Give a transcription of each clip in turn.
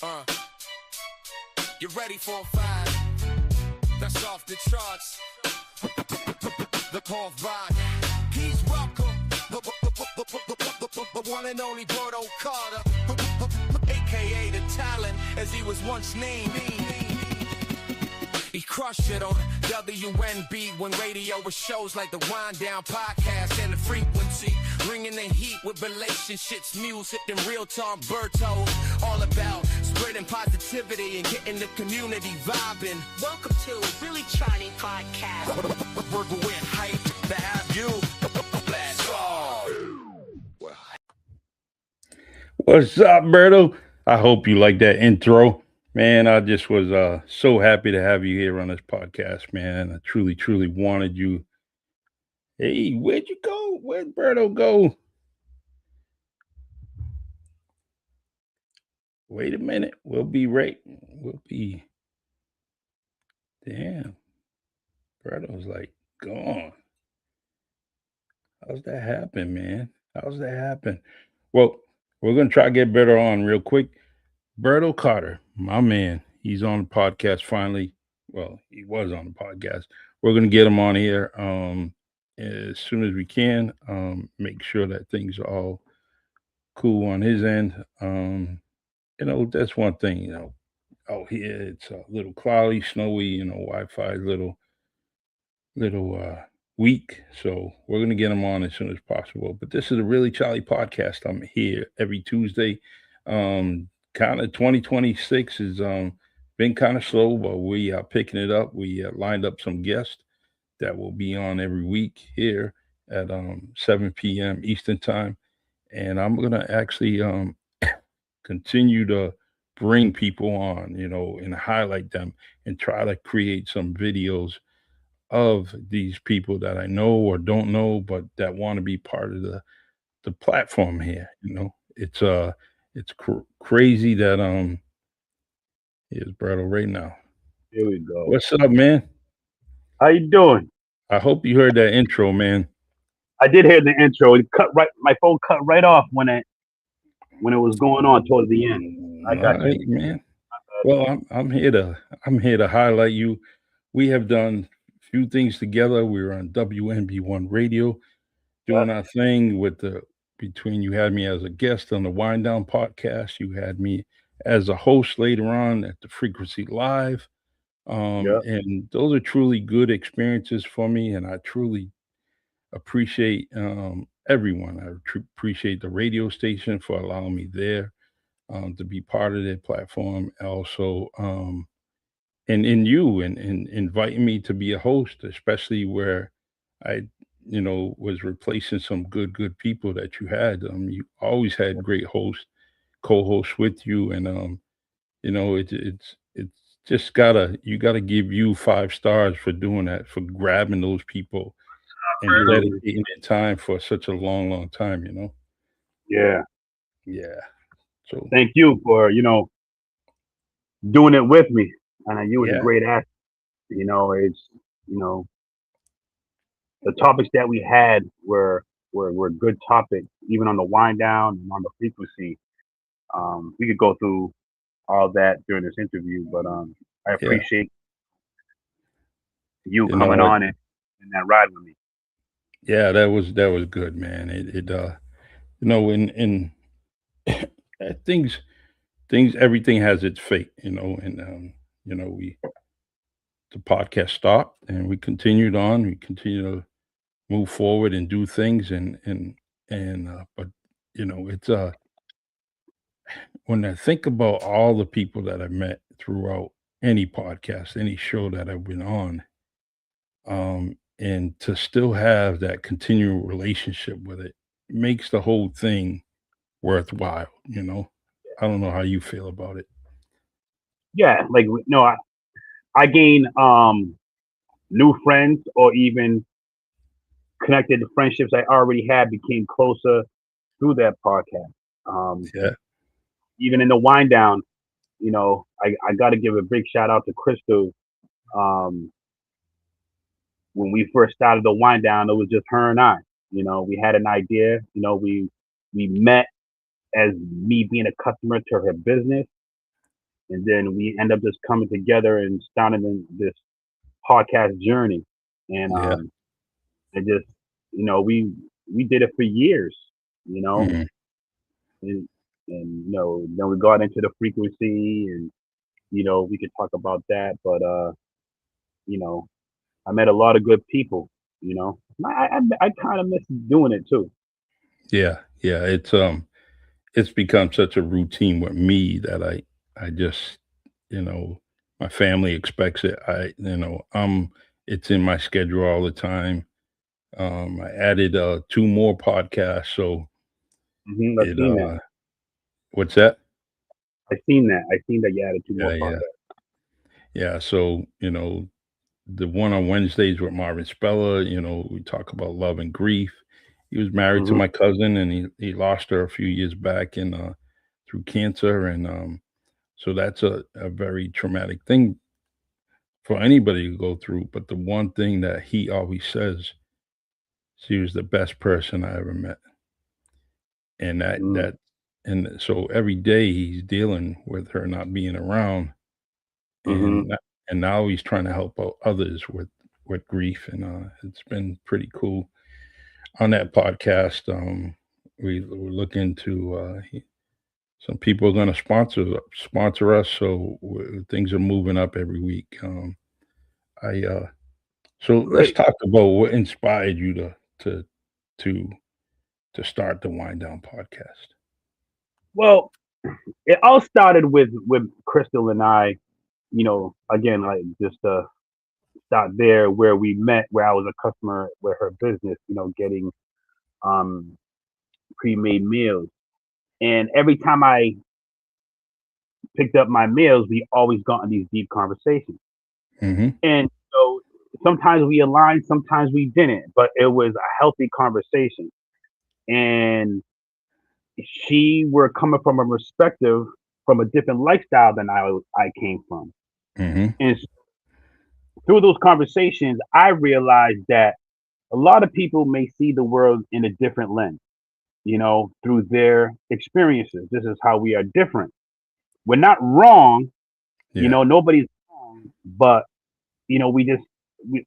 Uh, you ready for a vibe? That's off the charts. The Paul vibe. He's welcome. The one and only Berto Carter, aka the talent, as he was once named. He crushed it on WNB when radio was shows like the Wind Down Podcast and the Frequency, bringing the heat with relationships, music, and real talk. Berto, all about spreading positivity and getting the community vibing. Welcome to Really Charting Podcast. We're hyped to have you. Let's go. What's up, Berto? I hope you like that intro. Man, I just was so happy to have you here on this podcast, man. I truly wanted you. Hey, where'd you go? Where'd Berto go? Wait a minute. We'll be right. We'll be. Damn. Berto's like gone. How's that happen, man? How's that happen? Well, we're going to try to get Berto on real quick. Berto Carter, my man, he's on the podcast finally. Well, he was on the podcast. We're going to get him on here as soon as we can. Make sure that things are all cool on his end. That's one thing, out here it's a little cloudy, snowy, Wi-Fi is little weak. So we're going to get him on as soon as possible. But this is a Really Charlie podcast. I'm here every Tuesday. Kind of 2026 has been kind of slow, but we are picking it up. We lined up some guests that will be on every week here at 7 p.m. Eastern time, and I'm gonna actually continue to bring people on, and highlight them and try to create some videos of these people that I know or don't know, but that want to be part of the platform here. It's crazy that here's Berto right now. Here we go. What's up, man? How you doing? I hope you heard that intro, man. I did hear the intro. It cut right. My phone cut right off when it was going on towards the end. I got All right, you, man. Well, I'm here to highlight you. We have done a few things together. We were on WNB1 Radio doing our thing between you had me as a guest on the Wind Down podcast. You had me as a host later on at the Frequency Live. Yeah. And those are truly good experiences for me. And I truly appreciate everyone. I appreciate the radio station for allowing me there to be part of their platform. Also, and in you and inviting me to be a host, especially where I, was replacing some good people that you had. You always had great hosts, co-hosts with you, and it's just you gotta give you 5 stars for doing that, for grabbing those people and Absolutely. dedicating their time for such a long time. Yeah. Yeah. So Thank you for doing it with me, and you was a yeah, great actor. It's the topics that we had were good topics, even on the Wind Down and on the Frequency. We could go through all that during this interview, but I yeah. appreciate you You coming know, on and that ride with me. yeah, that was good, man. In things everything has its fate, and we the podcast stopped and we continued on. We continue to move forward and do things, but it's when I think about all the people that I met throughout any podcast, any show that I've been on, and to still have that continual relationship with it makes the whole thing worthwhile. I don't know how you feel about it. Yeah, like no, I gain new friends, or even connected to friendships I already had, became closer through that podcast. Yeah, Even in the Wind Down, I got to give a big shout out to Crystal. When we first started the Wind Down, it was just her and I. We had an idea. We met as me being a customer to her business, and then we end up just coming together and starting in this podcast journey. And Yeah. it just, we did it for years, you know, Mhm. and then we got into the frequency, and we could talk about that. But you know, I met a lot of good people. I kind of miss doing it too. Yeah. Yeah. It's become such a routine with me that I just, you know, my family expects it. It's in my schedule all the time. I added 2 more podcasts, so I've it seen that. what's that? I seen that you added two more Yeah, yeah. podcasts. Yeah, so, the one on Wednesdays with Marvin Speller, we talk about love and grief. He was married to Hmm. my cousin, and he lost her a few years back through cancer, and so that's a very traumatic thing for anybody to go through. But the one thing that he always says, she was the best person I ever met, and Hmm. and so every day he's dealing with her not being around, Hmm. and and now he's trying to help out others with grief, and it's been pretty cool. On that podcast, we're looking to some people are going to sponsor us, so things are moving up every week. I So let's Great. talk about what inspired you to to to start the Wind Down podcast. Well, it all started with Crystal and I. Again, like just start there where we met, where I was a customer with her business. Getting um pre-made meals, and every time I picked up my meals, we always got in these deep conversations. Mhm. And so sometimes we aligned, sometimes we didn't, but it was a healthy conversation. And she were coming from a perspective from a different lifestyle than I came from. Mhm. And through those conversations, I realized that a lot of people may see the world in a different lens, through their experiences. This is how we are different. We're not wrong, Yeah. nobody's wrong, but we just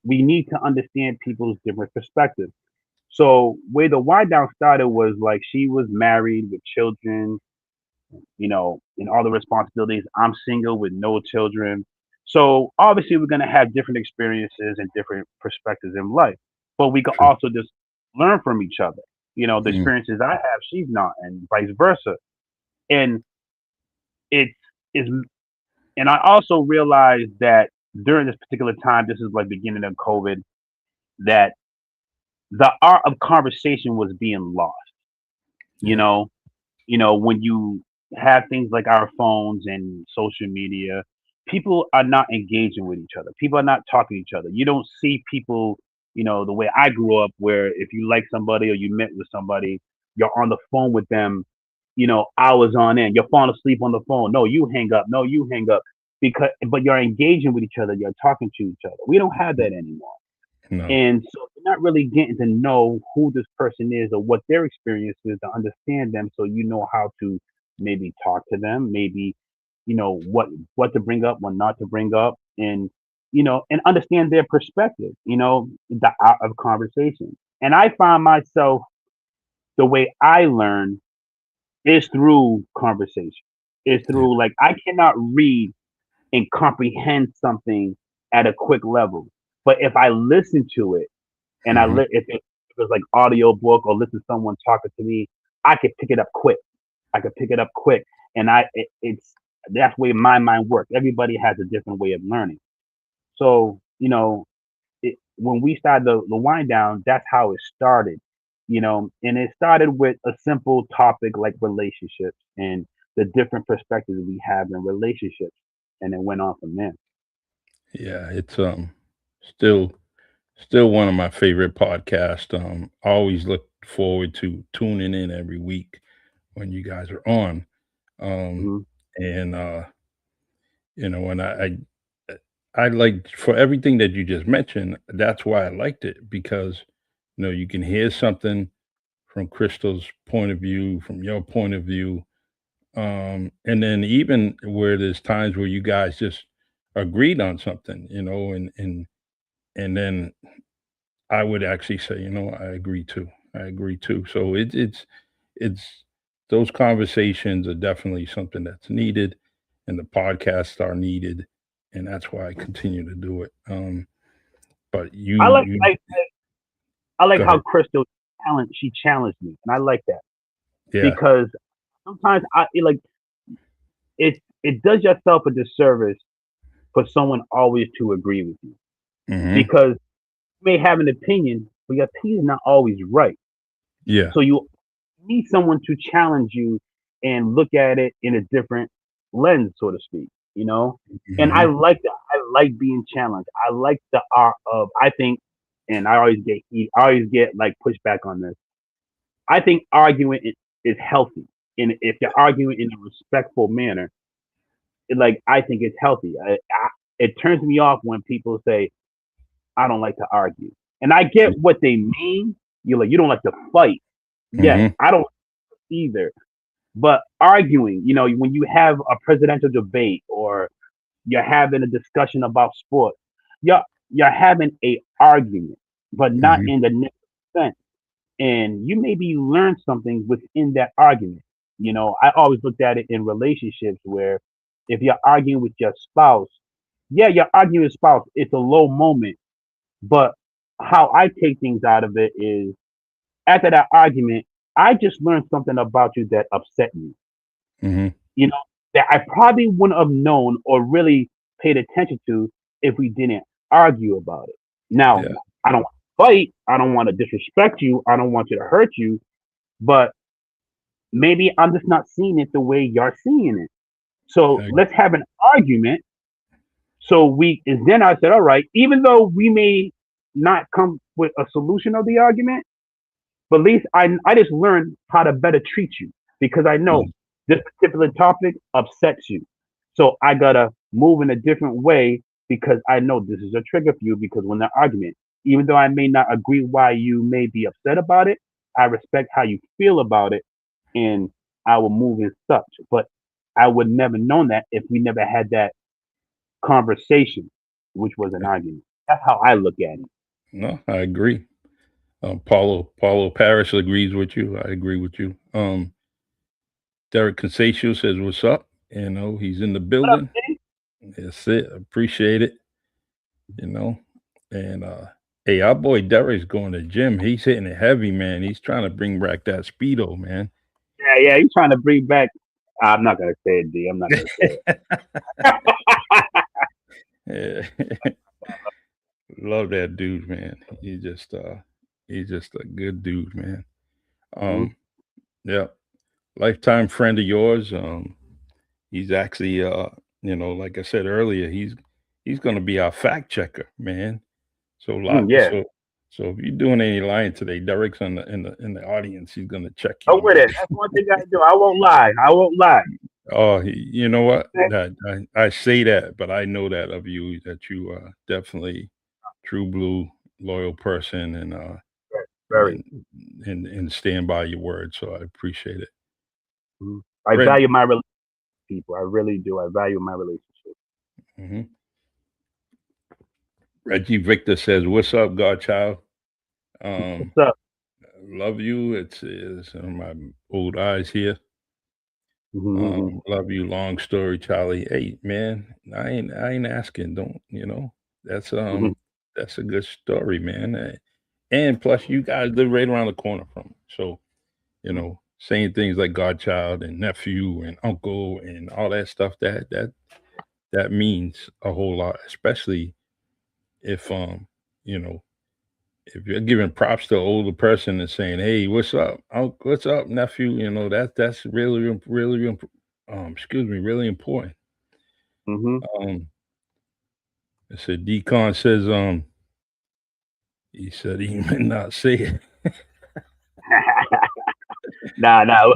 we need to understand people's different perspectives. So where the wind down started was like she was married with children, and all the responsibilities. I'm single with no children. So obviously we're gonna have different experiences and different perspectives in life. But we can True. also just learn from each other. The Mm. experiences I have, she's not, and vice versa. And it is and I also realized that during this particular time, this is like beginning of COVID, that the art of conversation was being lost. You Yeah. know, when you have things like our phones and social media, people are not engaging with each other. People are not talking to each other. You don't see people, the way I grew up, where if you like somebody or you met with somebody, you're on the phone with them, hours on end. You're falling asleep on the phone. No, you hang up. No, you hang up. But you're engaging with each other. You're talking to each other. We don't have that anymore. No. And so you're not really getting to know who this person is or what their experience is to understand them, so you know how to maybe talk to them, maybe what to bring up, what not to bring up, and and understand their perspective, the art of conversation. And I find myself, the way I learn is through conversation. Is Yeah. through, like, I cannot read and comprehend something at a quick level. But if I listen to it, and Mhm. if it was like audio book or listen to someone talking to me, I could pick it up quick. I could pick it up quick, and it's that's the way my mind works. Everybody has a different way of learning. So when we started the wind down, that's how it started. And it started with a simple topic like relationships and the different perspectives we have in relationships, and it went on from there. Yeah, it's still still one of my favorite podcasts. I always look forward to tuning in every week when you guys are on. Um Hmm. and and I like for everything that you just mentioned, that's why I liked it because you can hear something from Crystal's point of view, from your point of view, And then even where there's times where you guys just agreed on something, and then I would actually say, I agree too. I agree too. So it's those conversations are definitely something that's needed, and the podcasts are needed, and that's why I continue to do it. But I like you I like go how ahead. Crystal she challenged me, and I like that Yeah. because sometimes it does yourself a disservice for someone always to agree with you Hmm. because you may have an opinion, but your opinion is not always right. Yeah. So you need someone to challenge you and look at it in a different lens, so to speak. You know, and I Hmm. like that. I like being challenged. I like the art of. I think, and I always get I always get like pushback on this. I think arguing is healthy, and if you're arguing in a respectful manner, like I think it's healthy. It turns me off when people say I don't like to argue, and I get what they mean. You don't like to fight. Yes, Hmm. I don't either. But arguing, when you have a presidential debate or you're having a discussion about sports, you're you're having a argument, but not Hmm. in the negative sense. And you maybe learn something within that argument. I always looked at it in relationships where if you're arguing with your spouse, yeah, you're arguing with spouse, it's a low moment. But how I take things out of it is after that argument, I just learned something about you that upset me. Hmm. you know, that I probably wouldn't have known or really paid attention to if we didn't argue about it. Now, Yeah. I don't want to fight. I don't want to disrespect you. I don't want you to hurt you. But maybe I'm just not seeing it the way you're seeing it. So I, let's have an argument. So and then I said, all right, even though we may not come with a solution of the argument, but at least I just learned how to better treat you because I know mm, this particular topic upsets you. So I gotta move in a different way because I know this is a trigger for you because when the argument, even though I may not agree why you may be upset about it, I respect how you feel about it and I will move in such. But I would never known that if we never had that conversation, which was an yeah. argument. That's how I look at it. No, I agree. Paulo Paris agrees with you. I agree with you. Derek Consatio says, "What's up?" He's in the What up, building. Diddy? That's it. Appreciate it. You know, and hey, our boy Derek's going to gym. He's hitting it heavy, man. He's trying to bring back that speedo, man. Yeah, he's trying to bring back. I'm not gonna say it, D. I'm not gonna say it. Yeah. Love that dude, man. He's just a good dude, man. Mhm. Um, yeah, lifetime friend of yours. He's actually, like I said earlier, he's going to be our fact checker, man. So Yeah, so if you're doing any lying today, Derek's in the audience. He's going to check you I'm on with it. That's one thing I do. I won't lie. I won't lie. Oh, you know what? That I say that, but I know that of you that you are definitely true blue, loyal person, Very. and and stand by your word. So I appreciate it. Mhm. I Red, value my relationship, people. I really do. I value my relationship. hmm Reggie Victor says, "What's up, Godchild? Um, What's up? love you. It's my old eyes here. Mm-hmm. Love you. Long story, Charlie. Hey, man, I ain't asking. Don't That's Hmm. that's a good story, man. And plus, you guys live right around the corner from me. So saying things like godchild and nephew and uncle and all that stuff that means a whole lot, especially if you know if you're giving props to an older person and saying, "Hey, what's up, uncle? What's up, nephew?" That's really really excuse me, really important. Hmm. Um, I said, Decon says, he said he may not say it. Nah.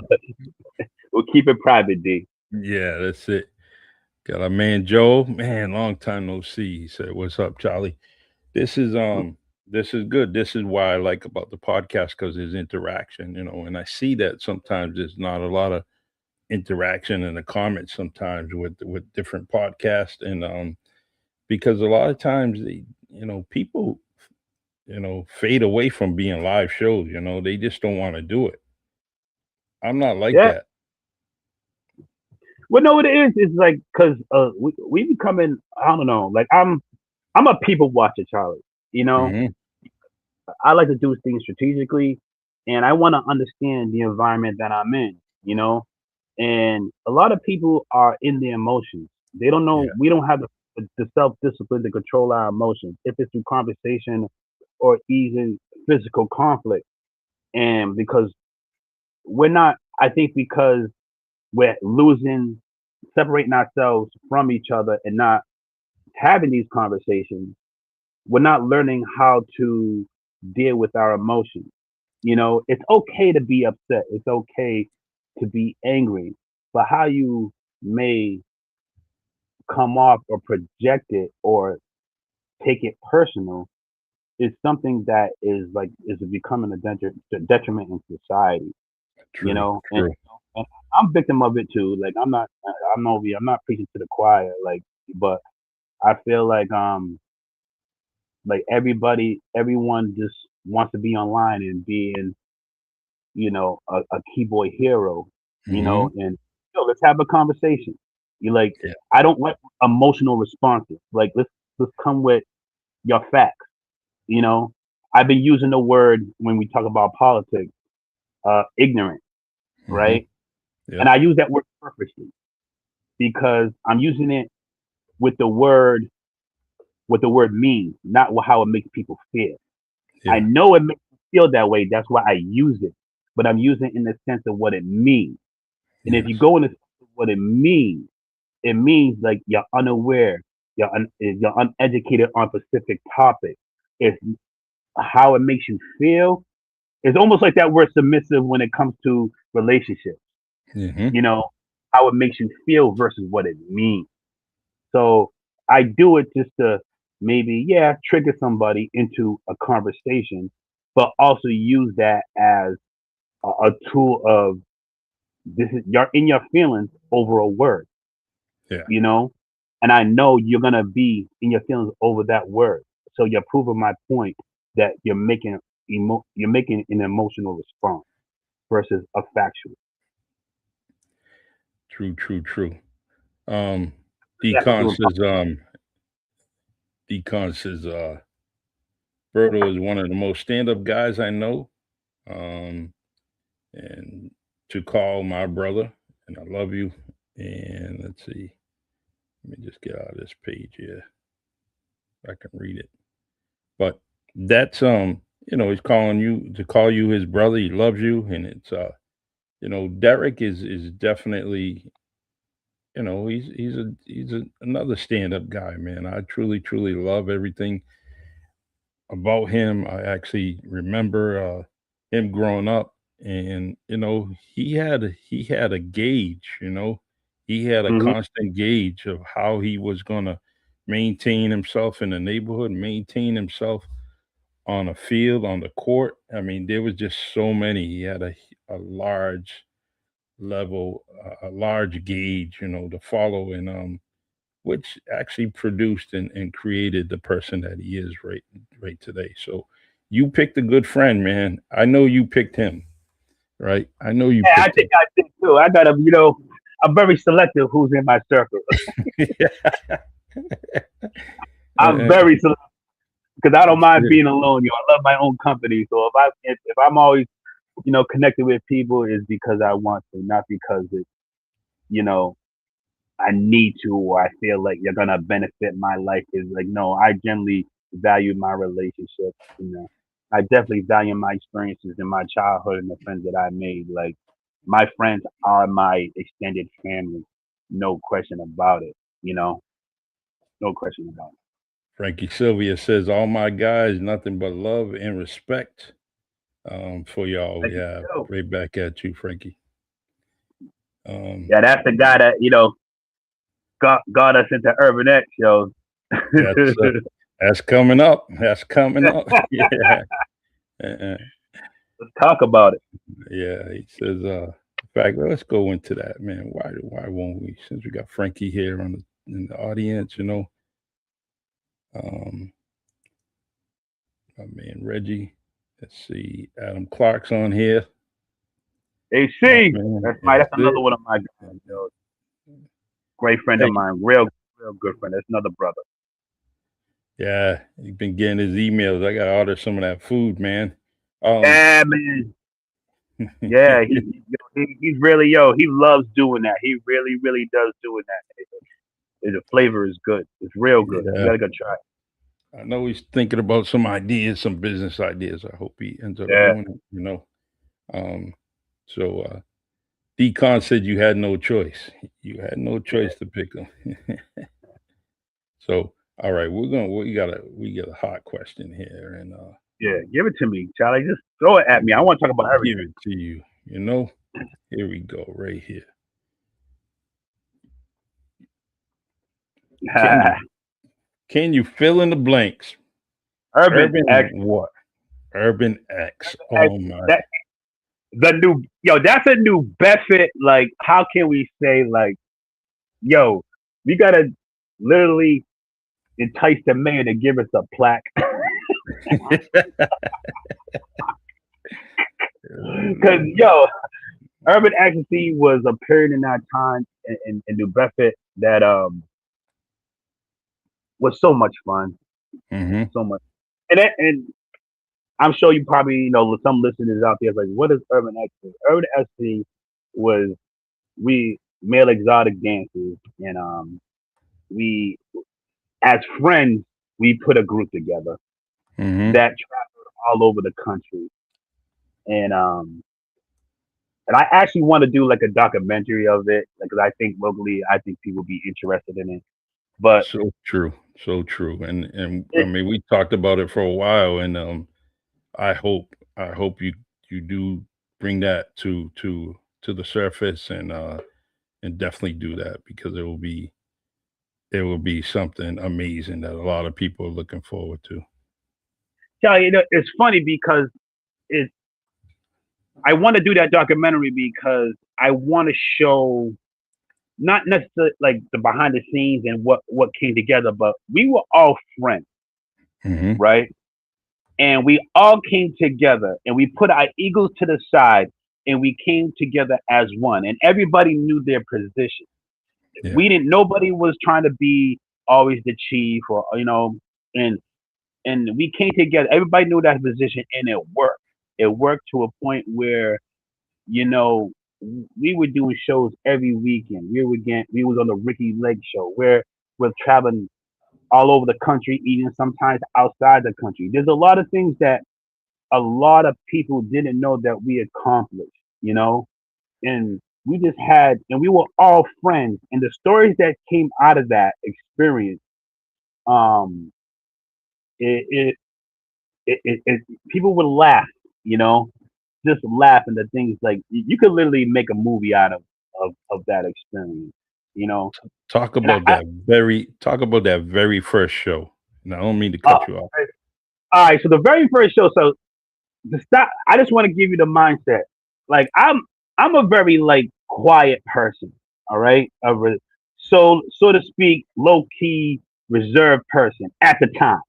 We'll keep it private, D. Yeah, that's it. Got our man Joe. Man, long time no see. He said, "What's up, Charlie?" This is this is good. This is why I like about the podcast because there's interaction, and I see that sometimes there's not a lot of interaction in the comments sometimes with different podcasts, and because a lot of times people fade away from being live shows. They just don't want to do it. I'm not like Yeah. that. Well, no, it is. It's like because we becoming. I don't know. Like I'm a people watcher, Charlie. You know, Hmm. I like to do things strategically, and I want to understand the environment that I'm in. You know, and a lot of people are in their emotions. They don't know. Yeah. We don't have the self discipline to control our emotions. If it's through conversation or even physical conflict, and because we're not, I think because we're losing, separating ourselves from each other and not having these conversations, we're not learning how to deal with our emotions. You know, it's okay to be upset. It's okay to be angry, but how you may come off or project it or take it personal is something that is becoming a detriment in society. You True. know, True. and I'm victim of it too. Like I'm not preaching to the choir. Like, but I feel like everyone just wants to be online and being, a keyboard hero, Hmm. and let's have a conversation. You like, Yeah. I don't like emotional responses. Like, let's come with your facts. You know, I've been using the word when we talk about politics, ignorant, Hmm. right? And Yep. I use that word purposely because I'm using it with the word what the word means, not how it makes people feel. I Yeah. know it makes me feel that way. That's why I use it. But I'm using it in the sense of what it means. And if you Yes. go into what it means like you're unaware, you're uneducated on specific topics. It's how it makes you feel. It's almost like that word submissive when it comes to relationships. Hmm. You know, how it makes you feel versus what it means. So I do it just to maybe, yeah, trigger somebody into a conversation, but also use that as a tool of this is you're in your feelings over a word, Yeah. you know, and I know you're gonna be in your feelings over that word. So you're proving my point that you're making an emotional response versus a factual. True. True. True. Um, Yeah, to Decon do says, Berto is one of the most stand-up guys I know. Um, and to call my brother, and I love you. And let's see, let me just get out of this page here. I can read it. But that's he's calling you to call you his brother. He loves you, and it's Derek is definitely another stand up guy, man. I truly love everything about him. I actually remember him growing up, and he had a gauge. He had a hmm constant gauge of how he was gonna maintain himself in the neighborhood, maintain himself on a field, on the court. I mean, there was just so many. He had a large level, a large gauge, to follow, and which actually produced and created the person that he is right today. So you picked a good friend, man. I know you picked him, right? I know you Yeah, I picked think him. I did too. I'm very selective who's in my circle. I'm Uh, very selective because I don't mind yeah, being alone. I love my own company. So if I'm always connected with people, is because I want to, not because you know I need to or I feel like you're gonna benefit my life. Is like no, I generally value my relationships. I definitely value my experiences in my childhood and the friends that I made. Like my friends are my extended family, no question about it. You know, no question about it. Frankie Sylvia says, "All my guys, nothing but love and respect for y'all." Like, Yeah, yo, right back at you, Frankie. Um, yeah, that's the guy that got us into Urban X, yo. that's uh, that's coming up. That's coming up. Yeah. Uh, Let's talk about it. yeah, he says, fact, let's go into that, man. Why won't we? Since we got Frankie here in the audience, um, my man Reggie. Let's see, Adam Clark's on here. Oh AC, man, that's that's another it. one of my guys, yo. Great friend of Hey, mine, real good friend. That's another brother. yeah, you've been getting his emails. I gotta order some of that food, man. Um, Yeah, man. Yeah, he's really he loves doing that. He really does doing that. The flavor is good. It's real good. You yeah, gotta go try it. I know he's thinking about some ideas, some business ideas. I hope he ends up Yeah. doing it. Um, so Decon said you had no choice. You had no choice to pick them. So, all right, we got a hot question here, and Yeah, give it to me, Charlie. Just throw it at me. I want to talk about give everything. it to you. You know, here we go, right here. Can you can you fill in the blanks? Urban Urban X, what? Urban X. Oh my. that the new that's a new Buffett. Like, how can we say like, yo, we gotta literally entice the man to give us a plaque? Because Urban Ecstasy was a period in that time in New Bedford that was so much fun, hmm so much. And I'm sure you probably some listeners out there is like, what is Urban Ecstasy? Urban Ecstasy was we male exotic dancers, and we as friends we put a group together hmm that traveled all over the country, and um and I actually want to do like a documentary of it because I think locally I think people would be interested in it. But So true. So true. And I it, mean, we talked about it for a while, and I hope you do bring that to the surface, and definitely do that because it will be something amazing that a lot of people are looking forward to. yeah, it's funny because it I want to do that documentary because I want to show not necessarily like the behind the scenes and what came together, but we were all friends, hmm right? And we all came together and we put our egos to the side and we came together as one. And everybody knew their position. Yeah. We didn't. Nobody was trying to be always the chief or and we came together. Everybody knew that position and it worked. It worked to a point where you know, we were doing shows every weekend. We was on the Ricky Lake show where we're traveling all over the country, even sometimes outside the country. There's a lot of things that a lot of people didn't know that we accomplished, and and we were all friends. And the stories that came out of that experience, um, it, it, it people would laugh, you know, just laugh and the things like you could literally make a movie out of that experience, you know. And Talk about that very first show. Now, I don't mean to Uh, cut you off. all right, so the very first show, so the stop. I just want to give you the mindset. Like I'm a very like quiet person. All right, so to speak, low key reserved person at the time.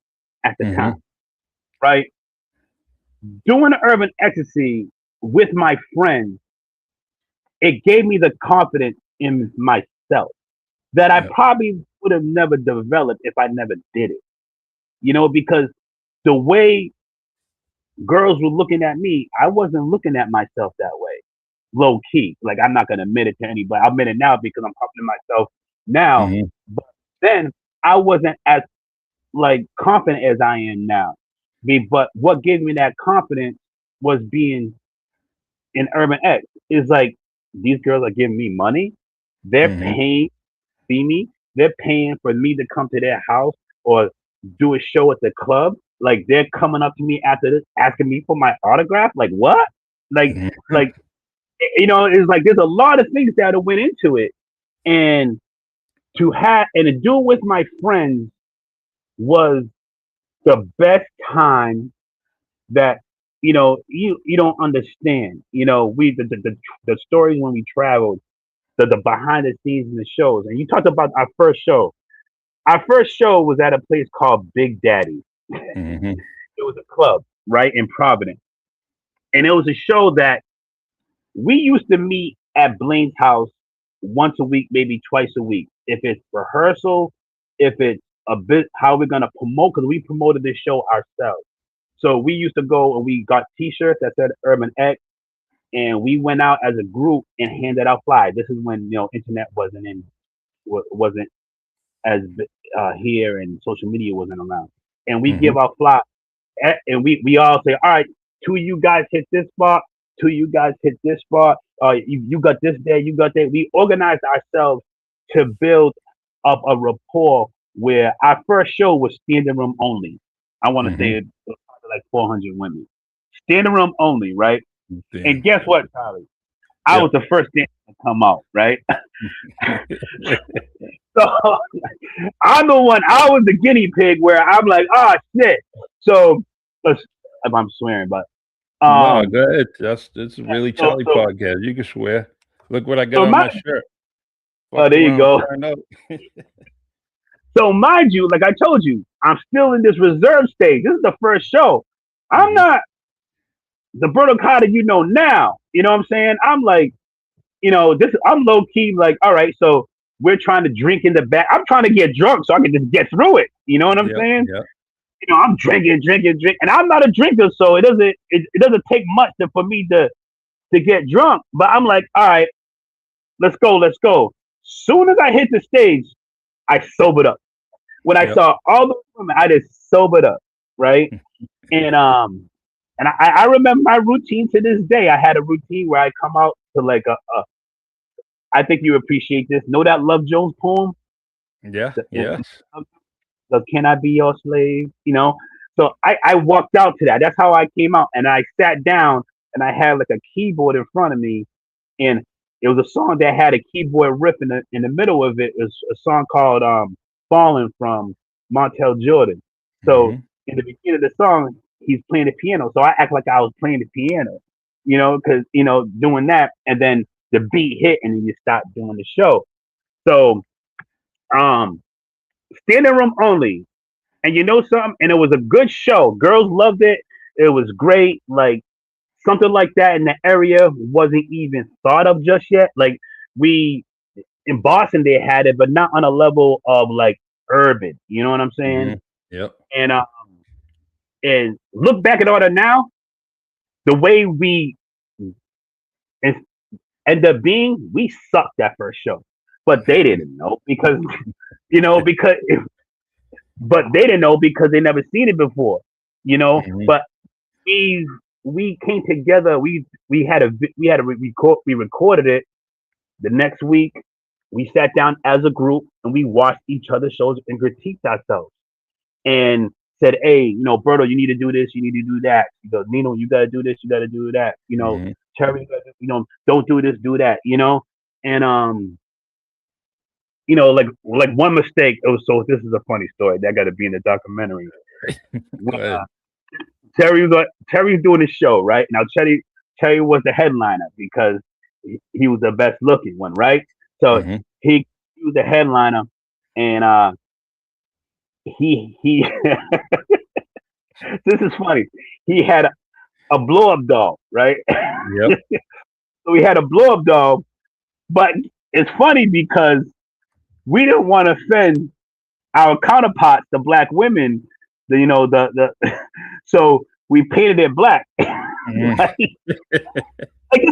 At the hmm time, right? Doing urban ecstasy with my friends, it gave me the confidence in myself that I Yeah. probably would have never developed if I never did it. Because the way girls were looking at me, I wasn't looking at myself that way. Low key. Like I'm not gonna admit it to anybody. I'll admit it now because I'm talking to myself now. hmm But then I wasn't as like confident as I am now. But what gave me that confidence was being in Urban X. Is like these girls are giving me money. They're hmm paying see me. They're paying for me to come to their house or do a show at the club. Like they're coming up to me after this, asking me for my autograph. Like what? Like hmm like it's like there's a lot of things that went into it, and to do it with my friends was the best time that you don't understand. The stories when we traveled, the behind the scenes in the shows. And you talked about our first show. Our first show was at a place called Big Daddy. Mm-hmm. It was a club, right, in Providence. And it was a show that we used to meet at Blaine's house once a week, maybe twice a week. If it's rehearsal, if it's a bit how we're gonna promote, because we promoted this show ourselves. So we used to go and we got T-shirts that said Urban X, and we went out as a group and handed out flyers. This is when internet wasn't as here, and social media wasn't around. And we Mm-hmm. give out flyers, and we all say, all right, two of you guys hit this spot, two of you guys hit this spot. You got this day, you got that. We organized ourselves to build up a rapport where our first show was standing room only. I want to say Mm-hmm. it was probably like 400 women. Standing room only, right? And Damn. guess what, Charlie? I was Yep. the first dancer to come out, right? So I'm the one. I was the guinea pig where I'm like, oh shit. So let's. If I'm swearing, but No, um, go ahead. That's a really so Charlie so podcast. You can swear. Look what I got so on my my shirt. oh, Fuck there you around, go. find out. So mind you, like I told you, I'm still in this reserve stage. This is the first show. I'm Mm-hmm. not the Berto that you know now. You know what I'm saying? I'm like, this. I'm low key like, all right. So we're trying to drink in the back. I'm trying to get drunk so I can just get through it. You know what I'm Yep. saying? Yep. I'm drinking, and I'm not a drinker, so it doesn't take much for me to get drunk. But I'm like, all right, let's go. Soon as I hit the stage, I sobered up. When I Yep. saw all the women, I just sobered up, right? And I remember my routine to this day. I had a routine where I come out to like a I think you appreciate this. Know that Love Jones poem? Yeah. The, Yes. the Can I Be Your Slave? So I walked out to that. That's how I came out. And I sat down and I had like a keyboard in front of me. And it was a song that had a keyboard riff in the middle of it. It was a song called Fallen from Montel Jordan. So Mm-hmm. in the beginning of the song, he's playing the piano. So I act like I was playing the piano, because, doing that. And then the beat hit and then you stop doing the show. So, um, standing room only. And you know something? And it was a good show. Girls loved it. It was great. Like something like that in the area wasn't even thought of just yet. Like we in Boston they had it, but not on a level of like urban. You know what I'm saying? Mm-hmm. Yep. And look back at all that now, the way we en- end up being, we sucked that first show. But they didn't know because because but they didn't know because they never seen it before. Mm-hmm. But we came together. We recorded it the next week. We sat down as a group and we watched each other's shows and critiqued ourselves and said, "Hey, Berto, you need to do this, you need to do that." He goes, "Nino, you gotta do this, you gotta do that." Mm-hmm. Terry, don't do this, do that. And like one mistake. Oh, so this is a funny story that got to be in the documentary. Go When ahead. Terry's doing his show, right? Now Terry was the headliner because he was the best looking one, right? So Mm-hmm. he was the headliner, and he this is funny. He had a blow up doll, right? Yep. So he had a blow up doll, but it's funny because we didn't want to offend our counterparts, the black women. So we painted it black. Mm-hmm. Right?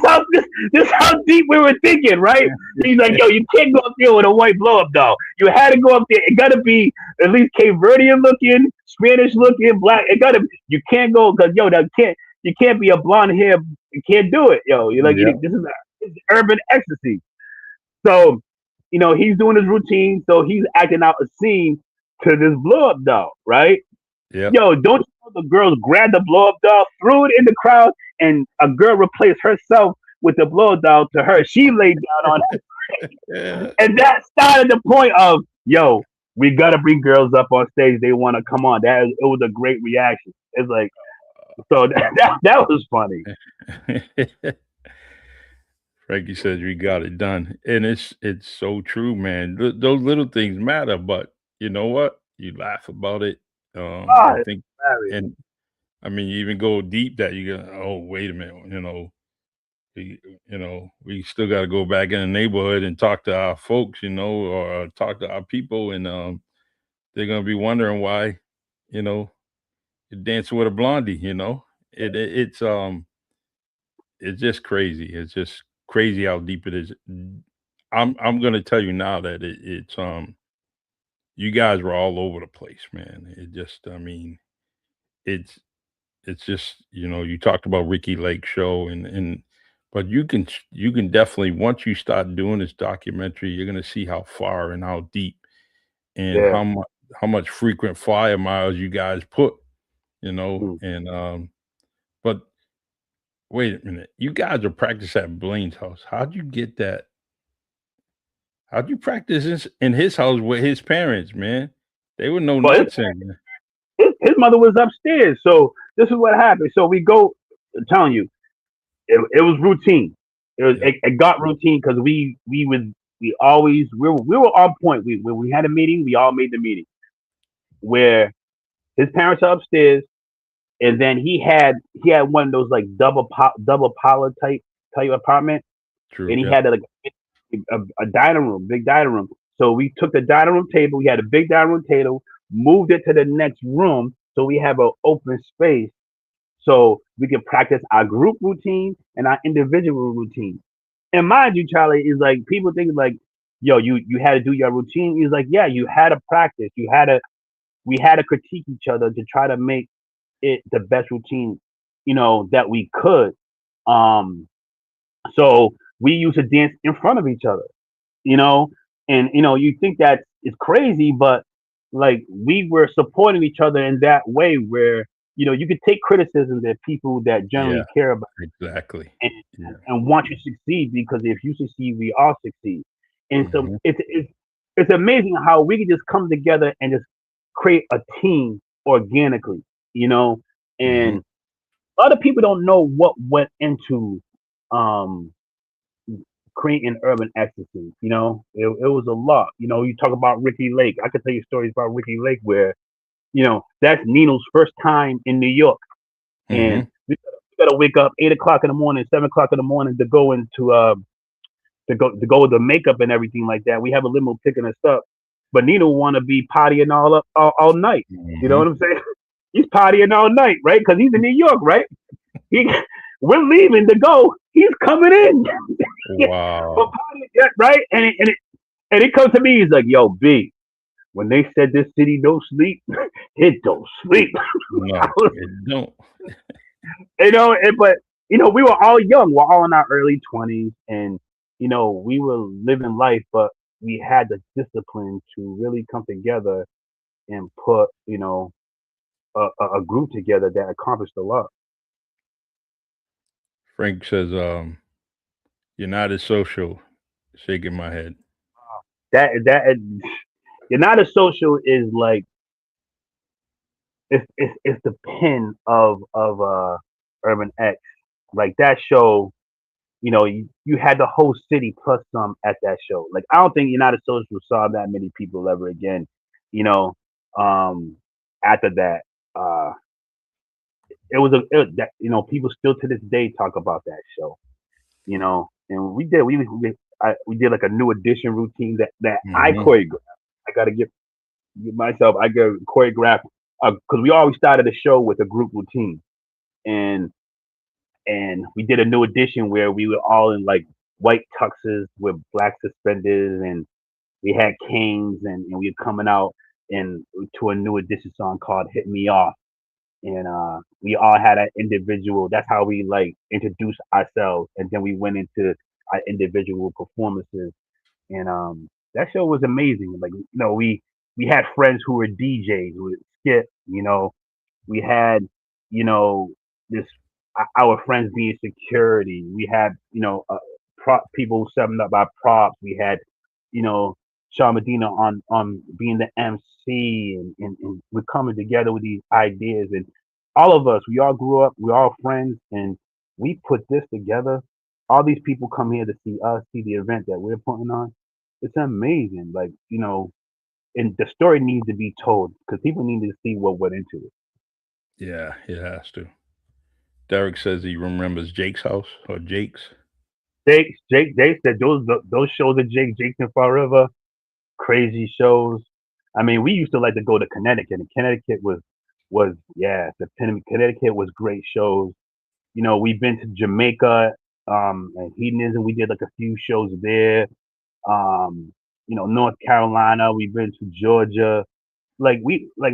Like this how deep we were thinking, right? He's like, yo, you can't go up there with a white blow up doll. You had to go up there. It gotta be at least Cape Verdean looking, Spanish looking, black. You can't go because you can't be a blonde hair. You can't do it, yo. You're like, Yep. this is urban ecstasy. So, he's doing his routine, so he's acting out a scene to this blow up doll, right? Yep. Yo, don't you know the girls grabbed the blow up doll, threw it in the crowd, and a girl replaced herself with the blow up doll to her. She laid down on it. Yeah. And that started the point of, yo, we gotta bring girls up on stage. They wanna come on. It was a great reaction. It's like, So that was funny. Frankie says we got it done, and it's so true, man. Those little things matter, but you know what? You laugh about it. Ah, I it's think, hilarious. and I mean, you even go deep that you go, oh, wait a minute, we, we still got to go back in the neighborhood and talk to our folks, or talk to our people, and they're gonna be wondering why, you know, you're dancing with a blondie. It's just crazy. It's just crazy how deep it is. I'm gonna tell you now that it's you guys were all over the place, man. It just I mean, it's it's just you talked about Ricky Lake show and but you can definitely once you start doing this documentary, you're gonna see how far and how deep and Yeah. how much frequent flyer miles you guys put, Mm. and but wait a minute, you guys are practice at Blaine's house. How'd you get that? How'd you practice this in his house with his parents, man? They were no But nonsense, man. his mother was upstairs. So this is what happened. So we go. I'm telling you, it was routine. Yeah, It got routine because we always we were on point. When we had a meeting, we all made the meeting where his parents are upstairs, and then he had one of those like double parlor type apartment, true. and he Yeah, had like a dining room, big dining room. So we took the dining room table. We had a big dining room table, moved it to the next room, so we have an open space, so we can practice our group routine and our individual routine. And mind you, Charlie, is like people think like, yo, you had to do your routine. He's like, yeah, you had to practice. We had to critique each other to try to make it the best routine, that we could. Um, so we used to dance in front of each other, you know, and you think that is crazy, but like we were supporting each other in that way where you could take criticism that people that yeah, generally care about exactly. and, Yeah. and want you to succeed, because if you succeed, we all succeed. And so Hmm. it's amazing how we can just come together and just create a team organically, you know. Hmm. And a lot of people don't know what went into um creating urban ecstasy. It was a lot. You talk about Ricky Lake. I could tell you stories about Ricky Lake where that's Nino's first time in New York, and Hmm. we gotta wake up 8 o'clock in the morning, 7 o'clock in the morning to go into to go with the makeup and everything like that. We have a limo picking us up, but Nino want to be partying all night. You know Hmm. what I'm saying? He's partying all night, right? Because he's in New York, right? He, we're leaving to go. He's coming in. But Wow. yeah, right? And it comes to me. He's like, "Yo, B, when they said this city don't sleep, it don't sleep." I No, was, it don't. but we were all young. We're all in our early 20s, and we were living life, but we had the discipline to really come together and put a group together that accomplished a lot. Frank says, "You're not as social." Shaking my head. That United Social is like it's the pin of Urban X. Like that show, you had the whole city plus some at that show. Like I don't think United Social saw that many people ever again. You know, um, after that, uh, that people still to this day talk about that show. And we did like a new edition routine that I Hmm. choreographed. I got to give myself. I got choreograph because we always started the show with a group routine, and we did a new edition where we were all in like white tuxes with black suspenders, and we had canes, and we were coming out and to a new edition song called "Hit Me Off," and we all had an individual. That's how we like introduced ourselves, and then we went into our individual performances, and that show was amazing. Like we had friends who were DJs with Skip. We had you know this our friends being security. We had people setting up our props. We had you know Sean Medina on being the MC, and we're coming together with these ideas, and all of us, we all grew up, we all friends, and we put this together. All these people come here to see us, see the event that we're putting on. It's amazing. Like, and the story needs to be told because people need to see what went into it. Yeah, it has to. Derek says he remembers Jake's house or Jake's. Jake said those shows of Jake's and Forever, crazy shows. I mean, we used to like to go to Connecticut, and Connecticut was yeah, Connecticut was great shows. We've been to Jamaica, and Hedonism. We did like a few shows there. Um, North Carolina. We've been to Georgia. Like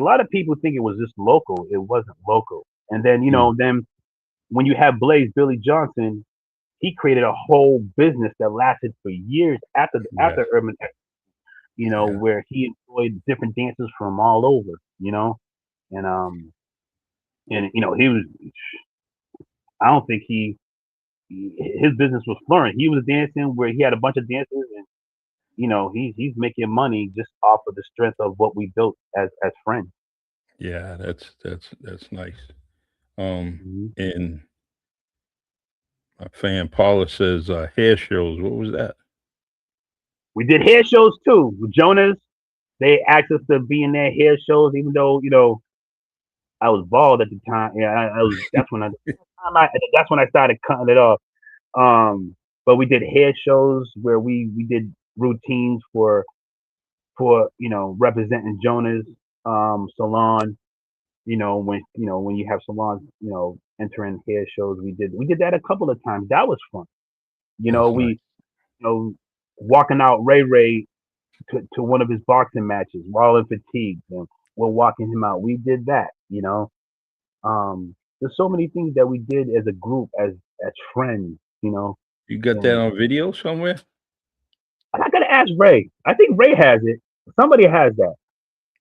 a lot of people think it was just local. It wasn't local. And then Mm, then when you have Blaze Billy Johnson, he created a whole business that lasted for years yes, after Urban, yeah. where he employed different dancers from all over, and he was. I don't think his business was flourishing. He was dancing where he had a bunch of dancers, and he's making money just off of the strength of what we built as friends. Yeah, that's nice. Um, Hmm. and my fan Paula says hair shows. What was that? We did hair shows too with Jonas. They asked us to be in their hair shows, even though I was bald at the time. Yeah, I was. That's when I started cutting it off. Um, but we did hair shows where we did routines for representing Jonas salon. When you have salons, entering hair shows, we did that a couple of times. That was fun. That's nice. We walking out Ray to one of his boxing matches while in fatigue, and we're walking him out. We did that. There's so many things that we did as a group, as friends. You got that And on video somewhere? I gotta ask Ray. I think Ray has it. Somebody has that.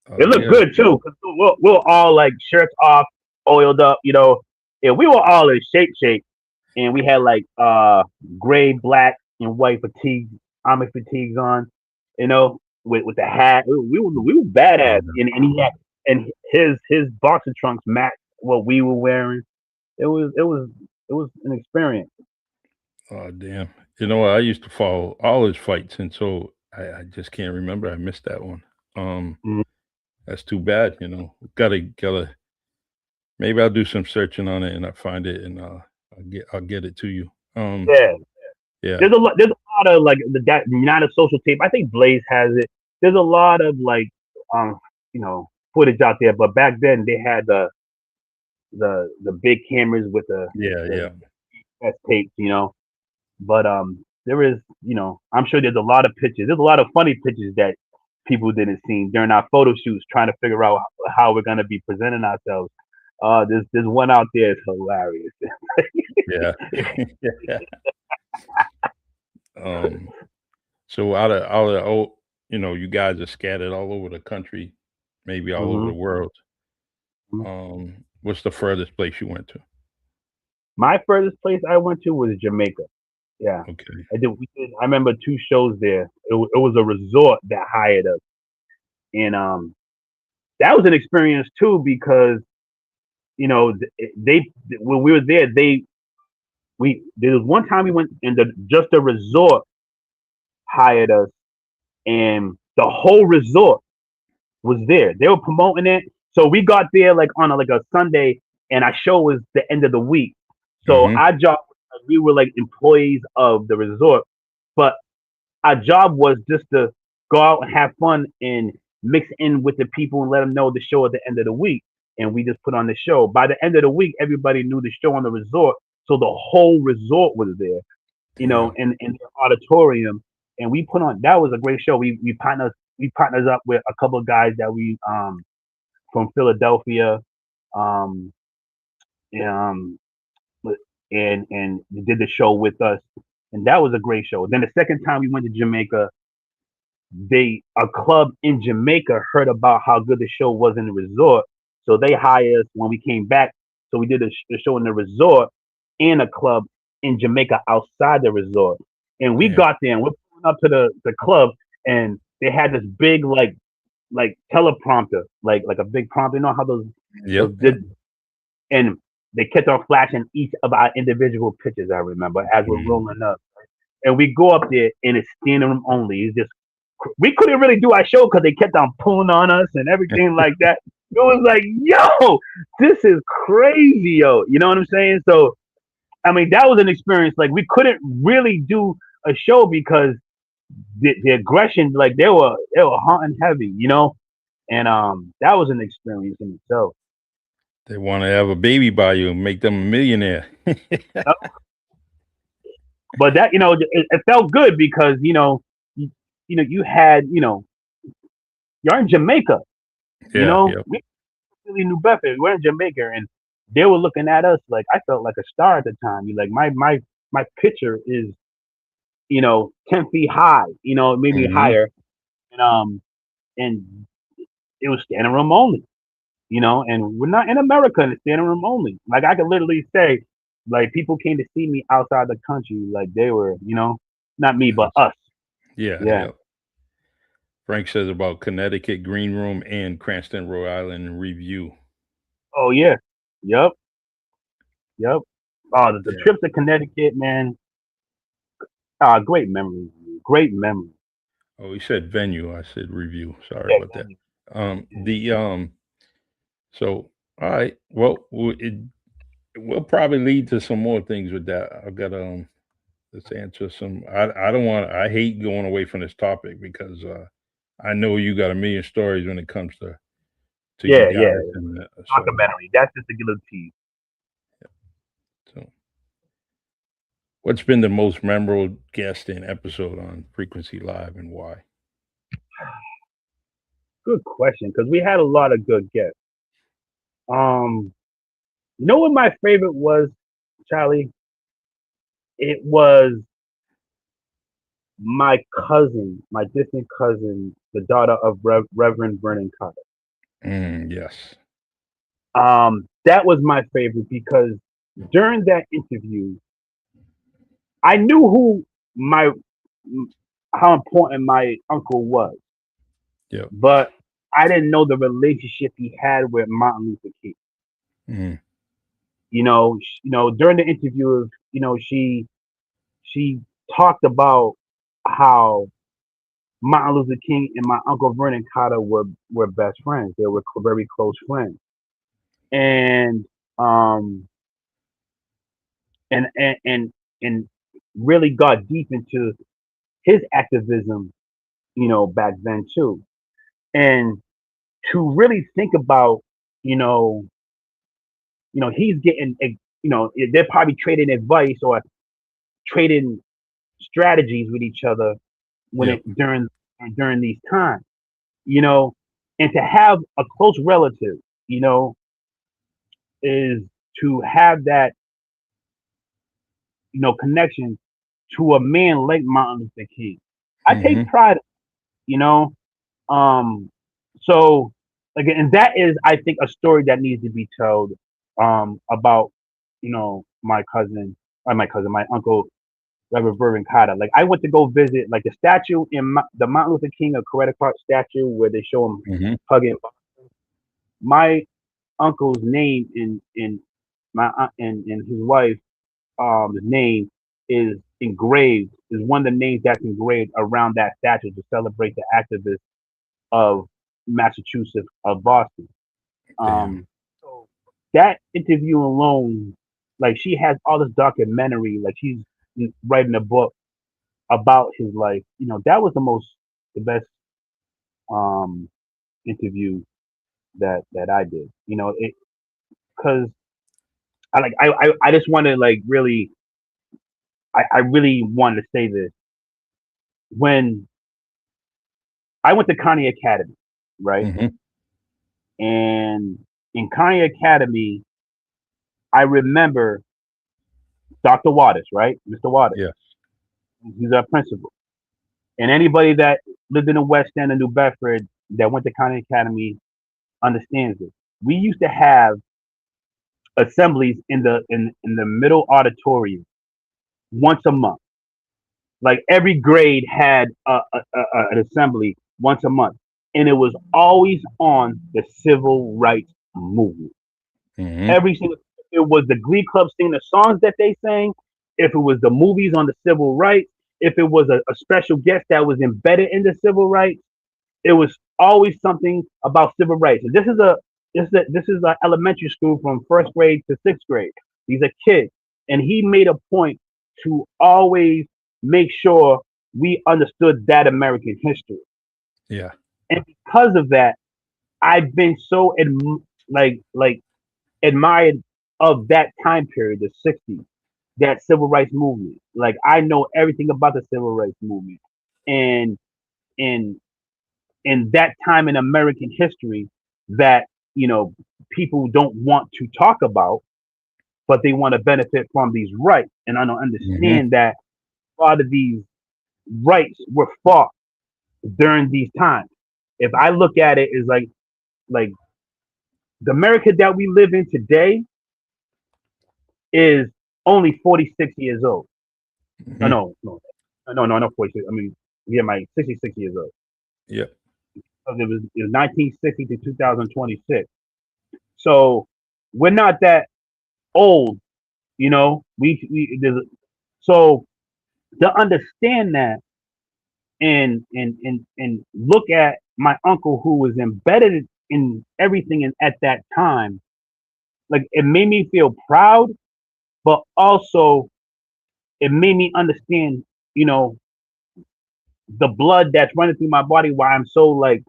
Oh It looked yeah, good too, because we're all like shirts off, oiled up. And we were all in shape, and we had like gray, black, and white fatigue, army fatigues on, with the hat. We were badass, and he had and his boxer trunks matched what we were wearing. It was an experience. oh damn. You know what? I used to follow all his fights, and so I just can't remember. I missed that one. Um, Mhm. that's too bad. Gotta. Maybe I'll do some searching on it and I find it and I'll get it to you. Yeah, Yeah, there's a lot of like that United Social Tape. I think Blaze has it. There's a lot of like um footage out there, but back then they had the big cameras with the yeah, the yeah. best tapes. But there is, I'm sure there's a lot of pictures. There's a lot of funny pictures that people didn't see during our photo shoots, trying to figure out how we're gonna be presenting ourselves. There's one out there. It's hilarious. Yeah. um so out of oh, you guys are scattered all over the country, maybe all over Hmm. the world. What's the furthest place you went to? My furthest place I went to was Jamaica. Yeah, Okay. I did. We did. I remember two shows there. It was a resort that hired us, and that was an experience too because they when we were there, there was one time we went and just the resort hired us, and the whole resort was there. They were promoting it, so we got there like on a Sunday, and our show was the end of the week. So Mhm. our job, we were like employees of the resort, but our job was just to go out and have fun and mix in with the people and let them know the show at the end of the week. And we just put on the show. By the end of the week, everybody knew the show on the resort, so the whole resort was there, Damn. in the auditorium. And we put on that was a great show. We partners up with a couple of guys that we from Philadelphia, um, and, and did the show with us, and that was a great show. Then the second time we went to Jamaica, a club in Jamaica heard about how good the show was in the resort, so they hired us when we came back. So we did the show in the resort and a club in Jamaica outside the resort. And we Damn. got there and we're pulling up to the club, and they had this big like teleprompter, like a big prompter. You know how those Yep, did yep. and they kept on flashing each of our individual pictures. I remember as we're rolling up, and we go up there, and it's standing room only. It's just we couldn't really do our show because they kept on pulling on us and everything like that. It was like, yo, this is crazy, yo. You know what I'm saying? So, I mean, that was an experience. Like, we couldn't really do a show because the aggression, like they were hot and heavy, you know. And that was an experience in itself. They want to have a baby by you and make them a millionaire. But that, it felt good because you had, you're in Jamaica, Yeah, yeah. we really New Bedford, we're in Jamaica, and they were looking at us like I felt like a star at the time. Like my picture is 10 feet high, maybe Hmm. higher, and and it was standing room only, and we're not in America and it's standing room only. Like I could literally say, like people came to see me outside the country, like they were, not me but us. Yeah, Yeah. yeah. Frank says about Connecticut Green Room and Cranston, Rhode Island Review. Oh yeah. Yep. Yep. Oh, the Yeah. trips to Connecticut, man. Ah, great memories. Man. Great memories. Oh, he said venue. I said review. Sorry Yeah. about that. The So all right. Well, it will probably lead to some more things with that. I've got let's answer some. I don't want. I hate going away from this topic because I know you got a million stories when it comes to you Yeah. Yeah. guys, and Documentary. That's just a good tease. so what's been the most memorable guest and episode on Frequency Live and why? Good question, because we had a lot of good guests. Um, you know what my favorite was, Charlie? It was my cousin, my distant cousin, the daughter of Reverend Vernon Carter. Yes. That was my favorite because during that interview, I knew my how important my uncle was, Yep. but I didn't know the relationship he had with Martin Luther King. Mm, During the interview, she talked about how Martin Luther King and my uncle Vernon Carter were best friends. They were very close friends, and um and really got deep into his activism, back then too. And to really think about, you know, he's getting, they're probably trading advice or trading strategies with each other when yep. it during these times, you know, and to have a close relative, you know, is to have that, connection to a man like Martin Luther King. I take Hmm. pride, you know. Um, so again, and that is, I think, a story that needs to be told about, my uncle, Reverend Vernon Carter. Like I went to go visit like the statue the Martin Luther King of Coretta Park statue where they show him Hmm. hugging. My uncle's name in my and his wife name is engraved, is one of the names that's engraved around that statue to celebrate the activists of Massachusetts, of Boston. Damn. So that interview alone, like she has all this documentary, like she's writing a book about his life. That was the best um interview that I did. It because I just want to like really I really wanted to say this when I went to Connie Academy, right? Hmm. And in Connie Academy, I remember Dr. Waters, right? Mr. Waters. Yes. He's our principal. And anybody that lived in the West End of New Bedford that went to Connie Academy understands this. We used to have assemblies in the middle auditorium once a month. Like every grade had an assembly once a month, and it was always on the civil rights movement. Hmm. Every single, if it was the Glee Club singing the songs that they sang, if it was the movies on the civil rights, if it was a special guest that was embedded in the civil rights, it was always something about civil rights. And this is a elementary school from first grade to sixth grade. These are kids, and he made a point to always make sure we understood that American history. Yeah. And because of that, I've been so like admired of that time period, the '60s, that civil rights movement. Like I know everything about the civil rights movement, and and in that time in American history that people don't want to talk about, but they want to benefit from these rights. And I don't Hmm. understand that a lot of these rights were fought during these times. If I look at it as like the America that we live in today is only 46 years old. Oh, Hmm. no, not 46. I mean, yeah, my 66 years old. Yep. Because it was 1960 to 2026. So we're not that old, so to understand that and look at my uncle who was embedded in everything at that time, like it made me feel proud, but also it made me understand, you know, the blood that's running through my body, why I'm so like,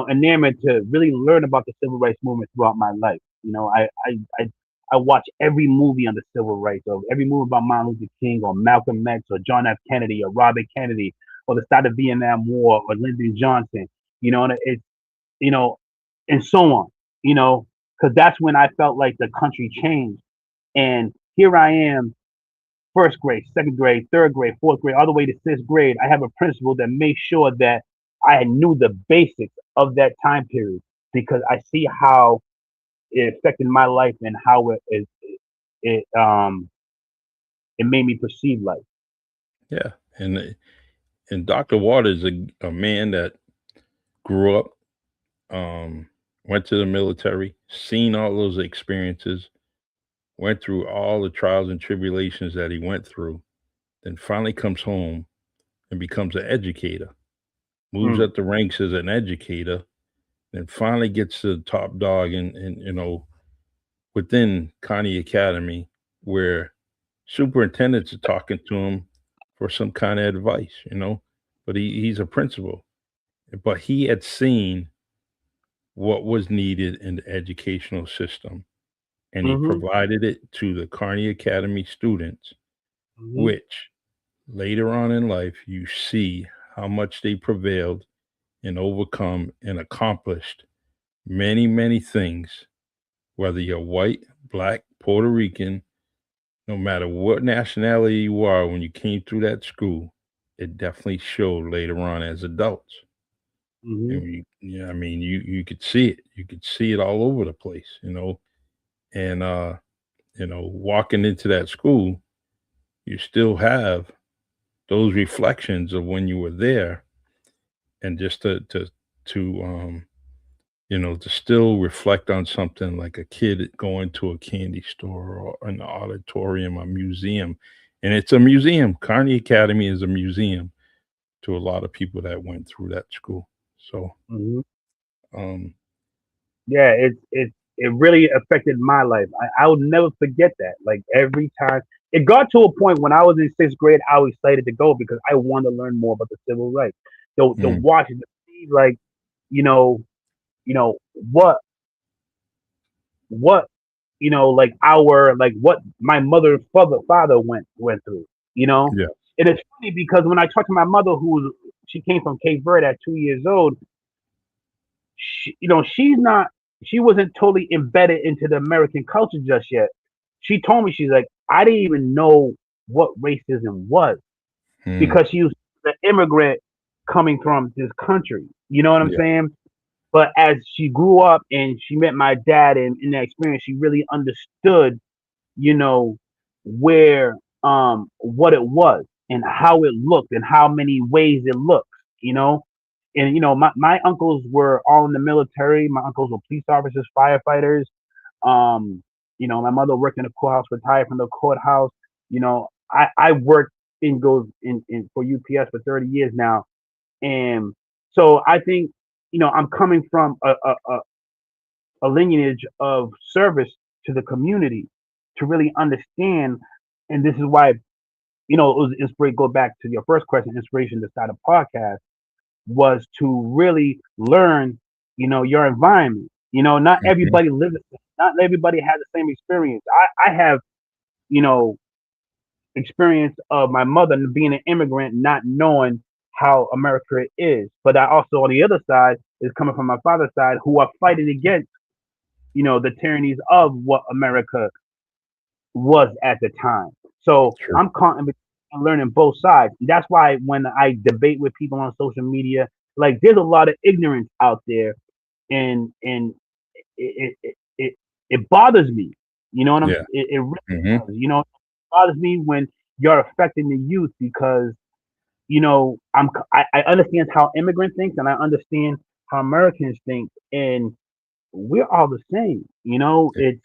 enamored to really learn about the civil rights movement throughout my life. I watch every movie on the civil rights, or every movie about Martin Luther King or Malcolm X or John F. Kennedy or Robert Kennedy or the start of Vietnam War or Lyndon Johnson, and it's you know, and so on, because that's when I felt like the country changed. And here I am, first grade, second grade, third grade, fourth grade, all the way to sixth grade. I have a principal that made sure that I knew the basics of that time period because I see how it affected my life and how it made me perceive life. Yeah. And Dr. Waters, a man that grew up, um, went to the military, seen all those experiences, went through all the trials and tribulations that he went through, then finally comes home and becomes an educator, moves Mm, up the ranks as an educator, then finally gets to the top dog in within Connie Academy, where superintendents are talking to him for some kind of advice, but he's a principal. But he had seen what was needed in the educational system, and he hmm provided it to the Carney Academy students, hmm which later on in life you see how much they prevailed and overcome and accomplished many, many things, whether you're white, black, Puerto Rican, no matter what nationality you are, when you came through that school, it definitely showed later on as adults. hmm And yeah, I mean, you could see it. You could see it all over the place, And walking into that school, you still have those reflections of when you were there, and just to still reflect on something like a kid going to a candy store or an auditorium, a museum. And it's a museum. Carney Academy is a museum to a lot of people that went through that school. So, hmm um, Yeah, it really affected my life. I will never forget that. Like every time, it got to a point when I was in sixth grade, I was excited to go because I wanted to learn more about the civil rights. The mm, watch, the see, like you know, what what like what my mother and father went through. You know, yeah, and it's funny because when I talked to my mother, she came from Cape Verde at 2 years old, she wasn't totally embedded into the American culture just yet. She told me, she's like, I didn't even know what racism was mm, because she was an immigrant coming from this country. You know what I'm yeah, saying? But as she grew up and she met my dad, and in that experience, she really understood, you know, where what it was and how it looked and how many ways it looks, you know. And my uncles were all in the military. My uncles were police officers, firefighters. You know, my mother worked in the courthouse, retired from the courthouse. You know, I worked in for UPS for 30 years now. And so I think, you know, I'm coming from a lineage of service to the community to really understand. And this is why, you know, it was inspiration. Go back to your first question, inspiration to start a podcast was to really learn, you know, your environment. You know, not Mhm. everybody lives, not everybody has the same experience. I have, you know, experience of my mother being an immigrant, not knowing how America is. But I also, on the other side, is coming from my father's side, who are fighting against, you know, the tyrannies of what America was at the time. So True. I'm caught in between and learning both sides. That's why when I debate with people on social media, like there's a lot of ignorance out there, and it bothers me. You know what Yeah. it really Hmm. does. You know, it bothers me when you're affecting the youth because you know I understand how immigrant thinks and I understand how Americans think, and we're all the same. You know, it's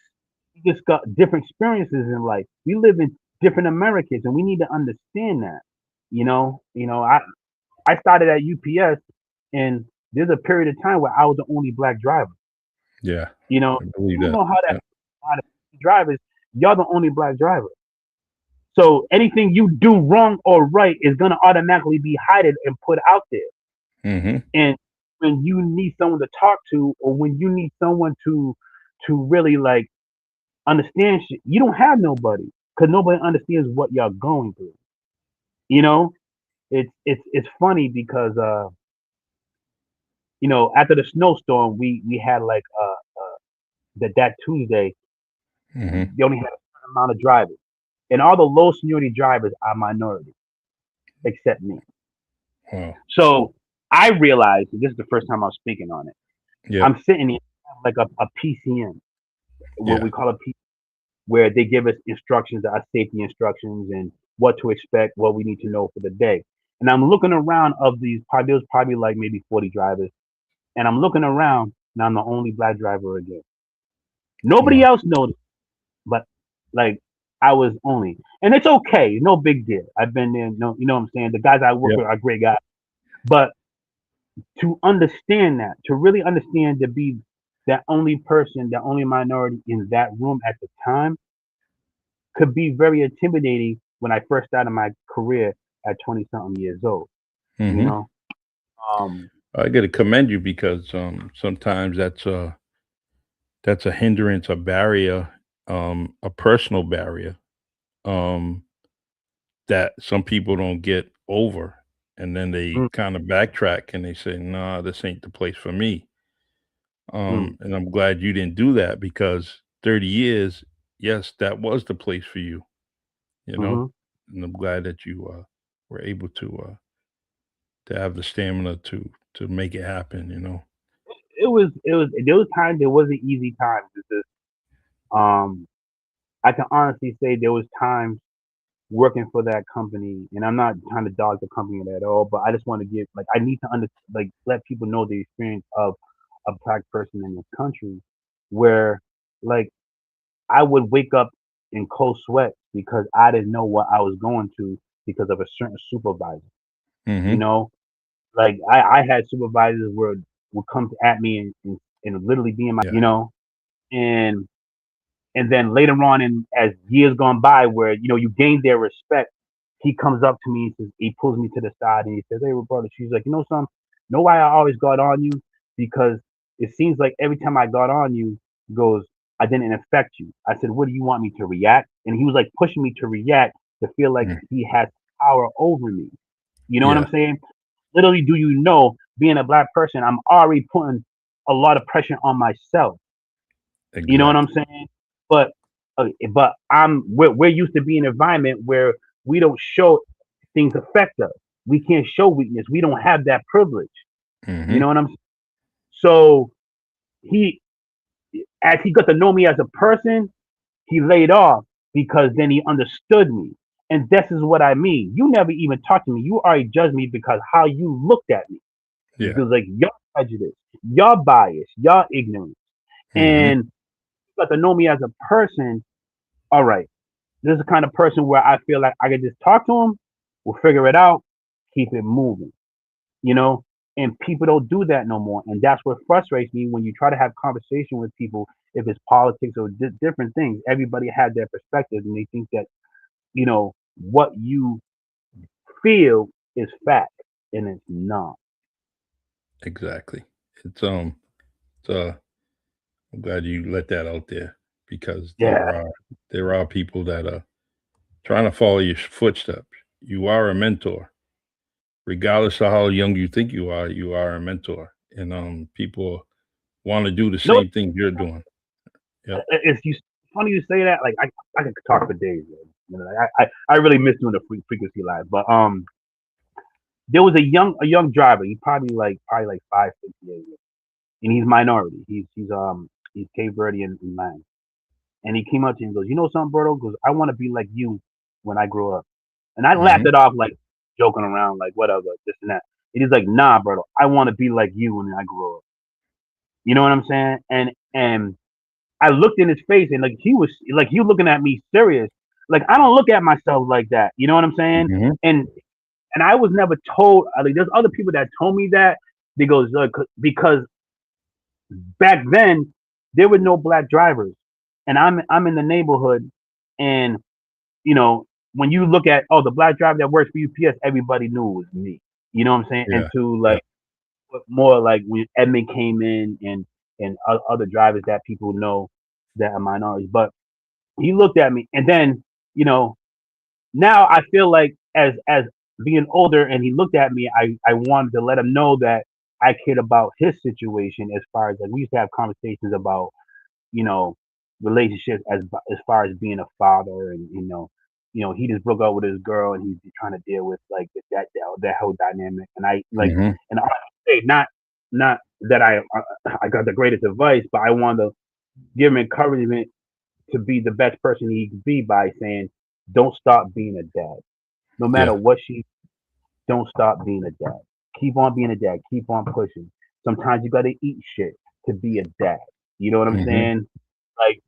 we just got different experiences in life. We live in different Americas, and we need to understand that. I started at UPS, and there's a period of time where I was the only black driver. Yeah. You know, I believe you don't that. know how that Yeah. how the drivers. You're the only black driver. So anything you do wrong or right is gonna automatically be hidden and put out there. Hmm. And when you need someone to talk to, or when you need someone to really like understand shit, you don't have nobody because nobody understands what you're going through. You know, it's funny because you know, after the snowstorm, we had like that Tuesday, Hmm. they only had a certain amount of drivers, and all the low seniority drivers are minority except me. Wow. So I realized this is the first time I'm speaking on it. Yep. I'm sitting here like a PCM, what Yeah. we call a P, where they give us instructions, our safety instructions, and what to expect, what we need to know for the day. And I'm looking around of these probably there's probably like maybe 40 drivers, and I'm looking around, and I'm the only black driver again. Nobody Wow. else noticed, but like I was only, and it's okay, no big deal. I've been there, no, you know what I'm saying. The guys I work Yep. with are great guys, but to understand that, to really understand to be that only person, the only minority in that room at the time, could be very intimidating when I first started my career at 20 something years old. You Hmm. know, um, I got to commend you because sometimes that's a hindrance, a barrier, a personal barrier um, that some people don't get over, and then they mm, kind of backtrack and they say, "Nah, this ain't the place for me." mm, And I'm glad you didn't do that because 30 years, yes, that was the place for you, you know? hmm And I'm glad that you were able to have the stamina to make it happen, you know? it was there was times it wasn't easy times. It's just, I can honestly say there was times working for that company, and I'm not trying to dog the company at all, but I just want to give like I need to like let people know the experience of a black person in this country, where like I would wake up in cold sweat because I didn't know what I was going to because of a certain supervisor. You Mhm. know, like I had supervisors where would come at me and literally be in my, Yeah. you know, and and then later on, in as years gone by, where you know you gain their respect, he comes up to me and says, he pulls me to the side and he says, "Hey, Roberto," she's like, "You know something? Know why I always got on you? Because it seems like every time I got on you, he goes, I didn't affect you." I said, "What do you want me to react?" And he was like pushing me to react to feel like Mm. he has power over me. You know what Yeah. I'm saying? Literally, do you know, being a black person, I'm already putting a lot of pressure on myself. You know what I'm Exactly. saying? But but we're used to being in an environment where we don't show things affect us. We can't show weakness. We don't have that privilege. You know Mhm. what I'm saying? So he, as he got to know me as a person, he laid off because then he understood me. And this is what I mean. You never even talked to me. You already judged me because how you looked at me. Yeah. Because like your prejudice, your bias, your ignorance. Mhm. And got to know me as a person, all right, this is the kind of person where I feel like I can just talk to him, we'll figure it out, keep it moving, you know? And people don't do that no more. And that's what frustrates me when you try to have conversation with people, if it's politics or different things. Everybody had their perspective and they think that, what you feel is fact and it's not. Exactly. It's it's I'm glad you let that out there because Yeah. there are people that are trying to follow your footsteps. You are a mentor, regardless of how young you think you are. You are a mentor, and people want to do the No, same thing you're doing. Yep. it's funny you say that. Like I could talk for days, man. Like, I really miss doing the frequency live. But there was a young driver. He probably like 5, 6 years, and he's minority. He's Cape Verdean in land. And he came up to me and goes, "You know something, Berto?" Goes, "I want to be like you when I grow up." And I laughed Hmm. it off, like joking around, like whatever, this and that. And he's like, "Nah, Berto, I want to be like you when I grow up." You know what I'm saying? And I looked in his face and like he was like, "You looking at me serious?" Like I don't look at myself like that. You know what I'm saying? Hmm. And and I was never told. Like there's other people that told me that. They goes, "Look, because back then there were no black drivers, and I'm in the neighborhood, and you know when you look at, oh, the black driver that works for UPS, everybody knew it was me. You know what I'm saying? And Yeah. to Yeah. like more like when Edmund came in and other drivers that people know that are minorities, but he looked at me, and then you know now I feel like as being older, and he looked at me, I wanted to let him know that I cared about his situation, as far as like we used to have conversations about you know, relationships as far as being a father, and he just broke up with his girl, and he's trying to deal with like that whole dynamic. And I like, Hmm. and I say not that I got the greatest advice, but I want to give him encouragement to be the best person he can be by saying, don't stop being a dad, no matter Yeah. what she. Don't stop being a dad. Keep on being a dad. Keep on pushing. Sometimes you got to eat shit to be a dad. You know what I'm Hmm. saying? Like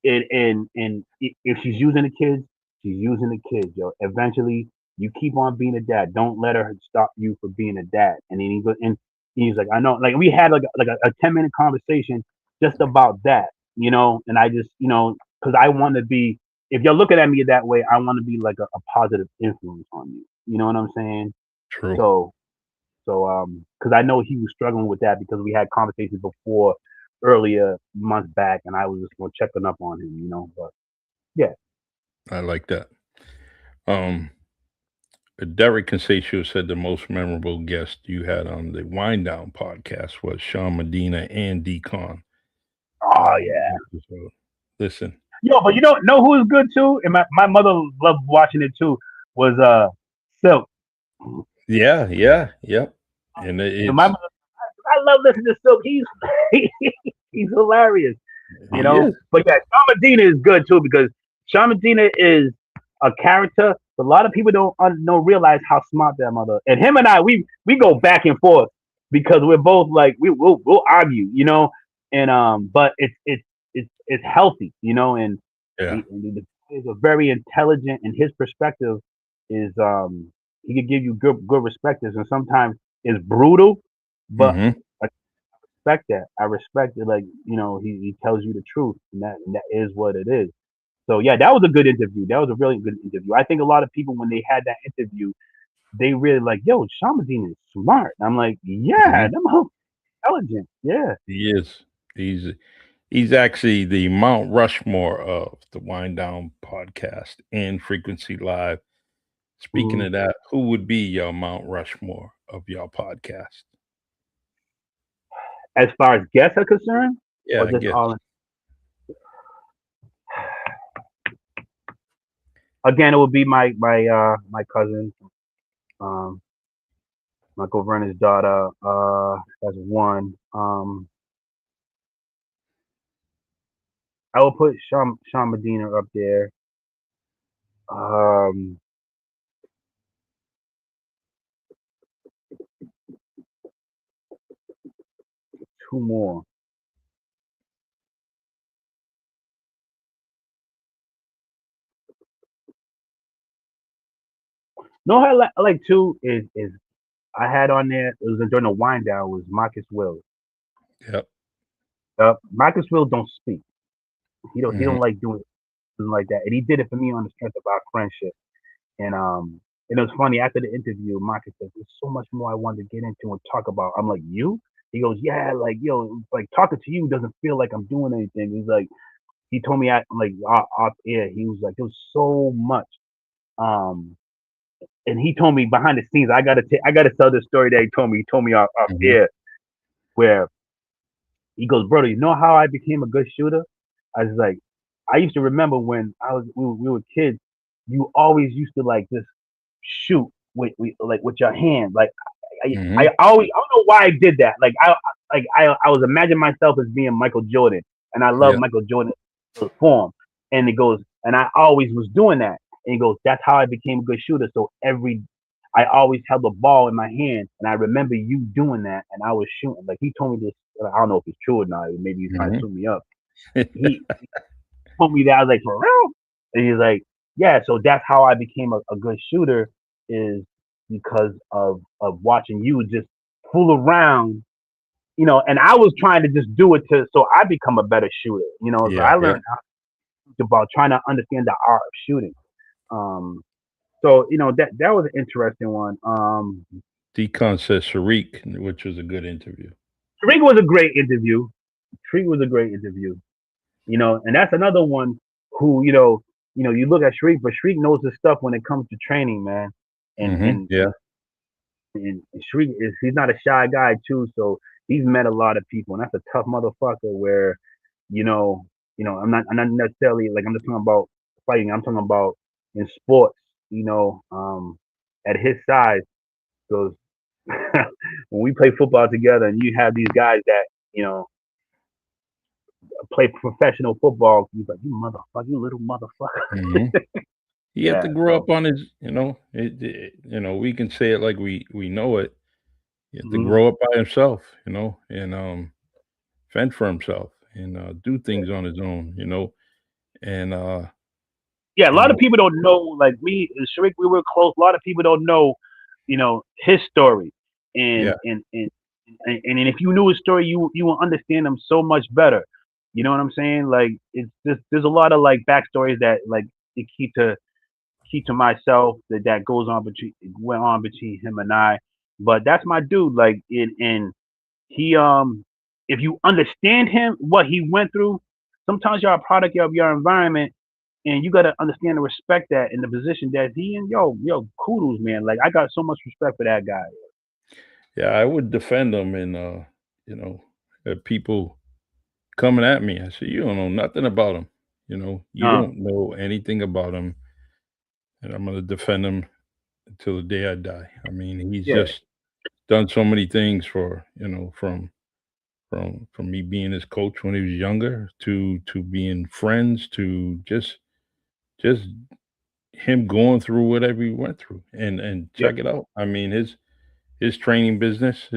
and if she's using the kids, she's using the kids, yo. Eventually, you keep on being a dad. Don't let her stop you for being a dad. And then he goes, and he's like, I know. Like we had like a 10-minute conversation just about that, And I just, because I want to be. If you're looking at me that way, I want to be like a positive influence on you. You know what I'm saying? True. So because I know he was struggling with that because we had conversations before earlier months back, and I was just going checking up on him. But yeah, I like that. Um, Derek Consaccio said the most memorable guest you had on the Wind Down podcast was Sean Medina and Decon. oh yeah, Episode. Listen, yo, but you know who is good too, and my mother loved watching it too. Was Silk. yeah, yeah, yep, and My it's mother, I love listening to Silk. He's he's hilarious. you he know. is. But yeah, Sean Medina is good too because Sean Medina is a character. But a lot of people don't realize how smart that mother. And him and I, we go back and forth because we're both like we'll argue, And but it's healthy, And Yeah. he's a very intelligent, and his perspective is he can give you good perspectives, and sometimes it's brutal, but Hmm. respect that. I respect it. Like he tells you the truth, and that is what it is. So yeah, that was a good interview. That was a really good interview. I think a lot of people when they had that interview, they really like, yo, Shamadine is smart. And I'm like, yeah, Hmm. them hoes intelligent. Yeah. He is. He's he's actually the Mount Rushmore of the Wind Down podcast and Frequency Live. Speaking Mhm. of that, who would be your Mount Rushmore of your podcast? As far as guests are concerned, Yeah, or I just guess. all in, again, it would be my cousin, um, Michael Verner's daughter. That's one. I will put Sean Medina up there. Um, two more. No, I like too is I had on there. It was during the wind down. Was Marcus Will. Yep. Marcus Will don't speak. He Hmm. don't like doing something like that, and he did it for me on the strength of our friendship. And and it was funny after the interview. Marcus said, "There's so much more I wanted to get into and talk about." I'm like, "You?" He goes, "Yeah, like yo, like talking to you doesn't feel like I'm doing anything." He's like, he told me like off air. He was like, "There was so much." Um, and he told me behind the scenes. I gotta tell this story that he told me. He told me off Hmm. air where he goes, "Brother, you know how I became a good shooter?" I was like, I used to remember when we were kids. You always used to like just shoot like with your hand. Like Hmm. I always I don't know why I did that. I was imagining myself as being Michael Jordan, and I love Yep. Michael Jordan's form. And it goes, and I always was doing that. And he goes, that's how I became a good shooter. So I always held the ball in my hand, and I remember you doing that, and I was shooting. Like he told me this. I don't know if it's true or not. Maybe he's trying to Hmm. tune me up. He told me that. I was like, for real? And he's like, yeah. So that's how I became a good shooter is because of watching you just fool around, and I was trying to just do it so I become a better shooter. So Yeah. I Yeah. learned about trying to understand the art of shooting. Um, so that was an interesting one. Decon says Sharik, which was a good interview. Tariq was a great interview. Tariq was a great interview. And that's another one who you look at Shriek, but Shriek knows his stuff when it comes to training, man. And Hmm. and Yeah. and Shriek he's not a shy guy too, so he's met a lot of people, and that's a tough motherfucker. Where you know I'm not necessarily like I'm just talking about fighting. I'm talking about in sports. At his size, because when we play football together, and you have these guys that you know play professional football, he's like, you motherfucker, you little motherfucker. Hmm. He had Yeah. to grow So. up on his, we can say it like we know it. He had to Mhm. grow up by himself, and fend for himself and do Yeah. things on his own, and Yeah, a you lot of know, people don't know. Like me and Sharik, we were close. A lot of people don't know, his story, yeah, and if you knew his story, you will understand him so much better. You know what I'm saying? Like it's just there's a lot of like backstories that like to keep to myself that goes on between went on between him and I. But that's my dude. Like in he if you understand him, what he went through, sometimes you're a product of your environment, and you gotta understand and respect that in the position that he in. Yo, kudos, man. Like I got so much respect for that guy. yeah. I would defend him, and you know, people coming at me. I said, "You don't know nothing about him. You Uh, don't know anything about him, and I'm going to defend him until the day I die." I mean, he's yeah, just done so many things for from me being his coach when he was younger to being friends to just him going through whatever he went through and yeah, check it out. I mean, his training business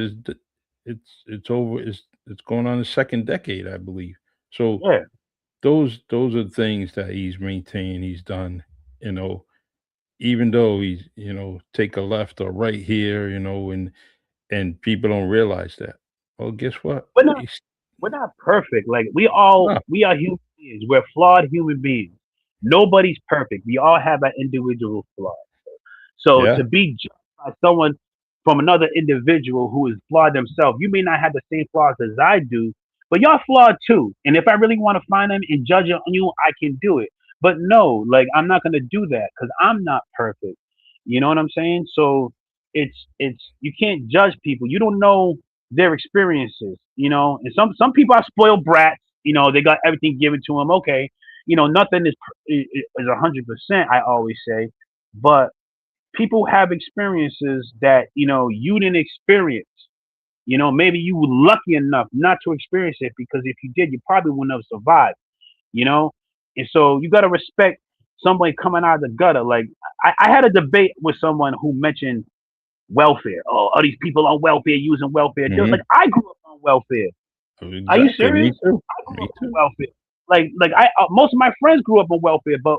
it's over. It's going on his second decade, I believe. So yeah. those are things that he's maintained. He's done. You know, even though he's take a left or right here. And people don't realize that. Well, guess what? We're not He's we're not perfect. Like no, we are human beings. We're flawed human beings. Nobody's perfect. We all have our individual flaws. So yeah. to be judged by someone from another individual who is flawed themselves, you may not have the same flaws as I do, but y'all flawed too. And if I really want to find them and judge on you, I can do it. But no, like I'm not gonna do that because I'm not perfect. You know what I'm saying? So it's you can't judge people. You don't know their experiences. And some people are spoiled brats. They got everything given to them. Okay, nothing is 100%. I always say, but people have experiences that you didn't experience. Maybe you were lucky enough not to experience it because if you did, you probably wouldn't have survived. You know, and so you got to respect somebody coming out of the gutter. Like I had a debate with someone who mentioned welfare. Oh, are these people on welfare using welfare? They're like, Mhm. I grew up on welfare. Are you Exactly. serious? Me too. I grew Me up on too. welfare. Like I most of my friends grew up on welfare, but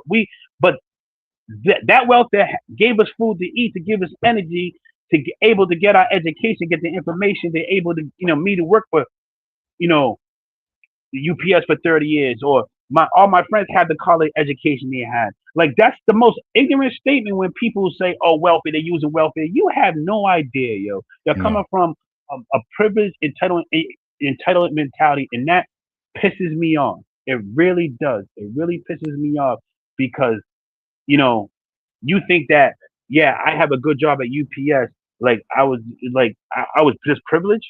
that welfare gave us food to eat, to give us energy, to be able to get our education, get the information, to able to, me to work for, you know, UPS for 30 years, or all my friends had the college education they had. Like, that's the most ignorant statement when people say, "Oh, welfare, they're using welfare." You have no idea, yo. They're coming No. from a privileged, entitled mentality, and that pisses me off. It really does. It really pisses me off because you know you think that, yeah, I have a good job at UPS. I was just privileged.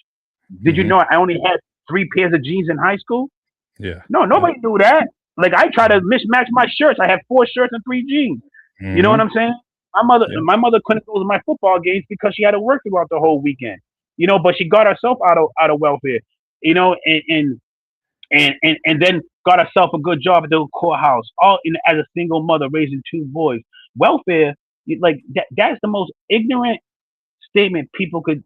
Did you Hmm. know I only had 3 pairs of jeans in high school? Yeah. No, Yeah. nobody knew that. Like, I try to mismatch my shirts. I have 4 shirts and 3 jeans. You know what Hmm. I'm saying? My mother, Yeah. my mother couldn't go to my football games because she had to work throughout the whole weekend. But she got herself out of welfare. And then got herself a good job at the courthouse. As a single mother raising 2 boys. Welfare, like that's the most ignorant statement people could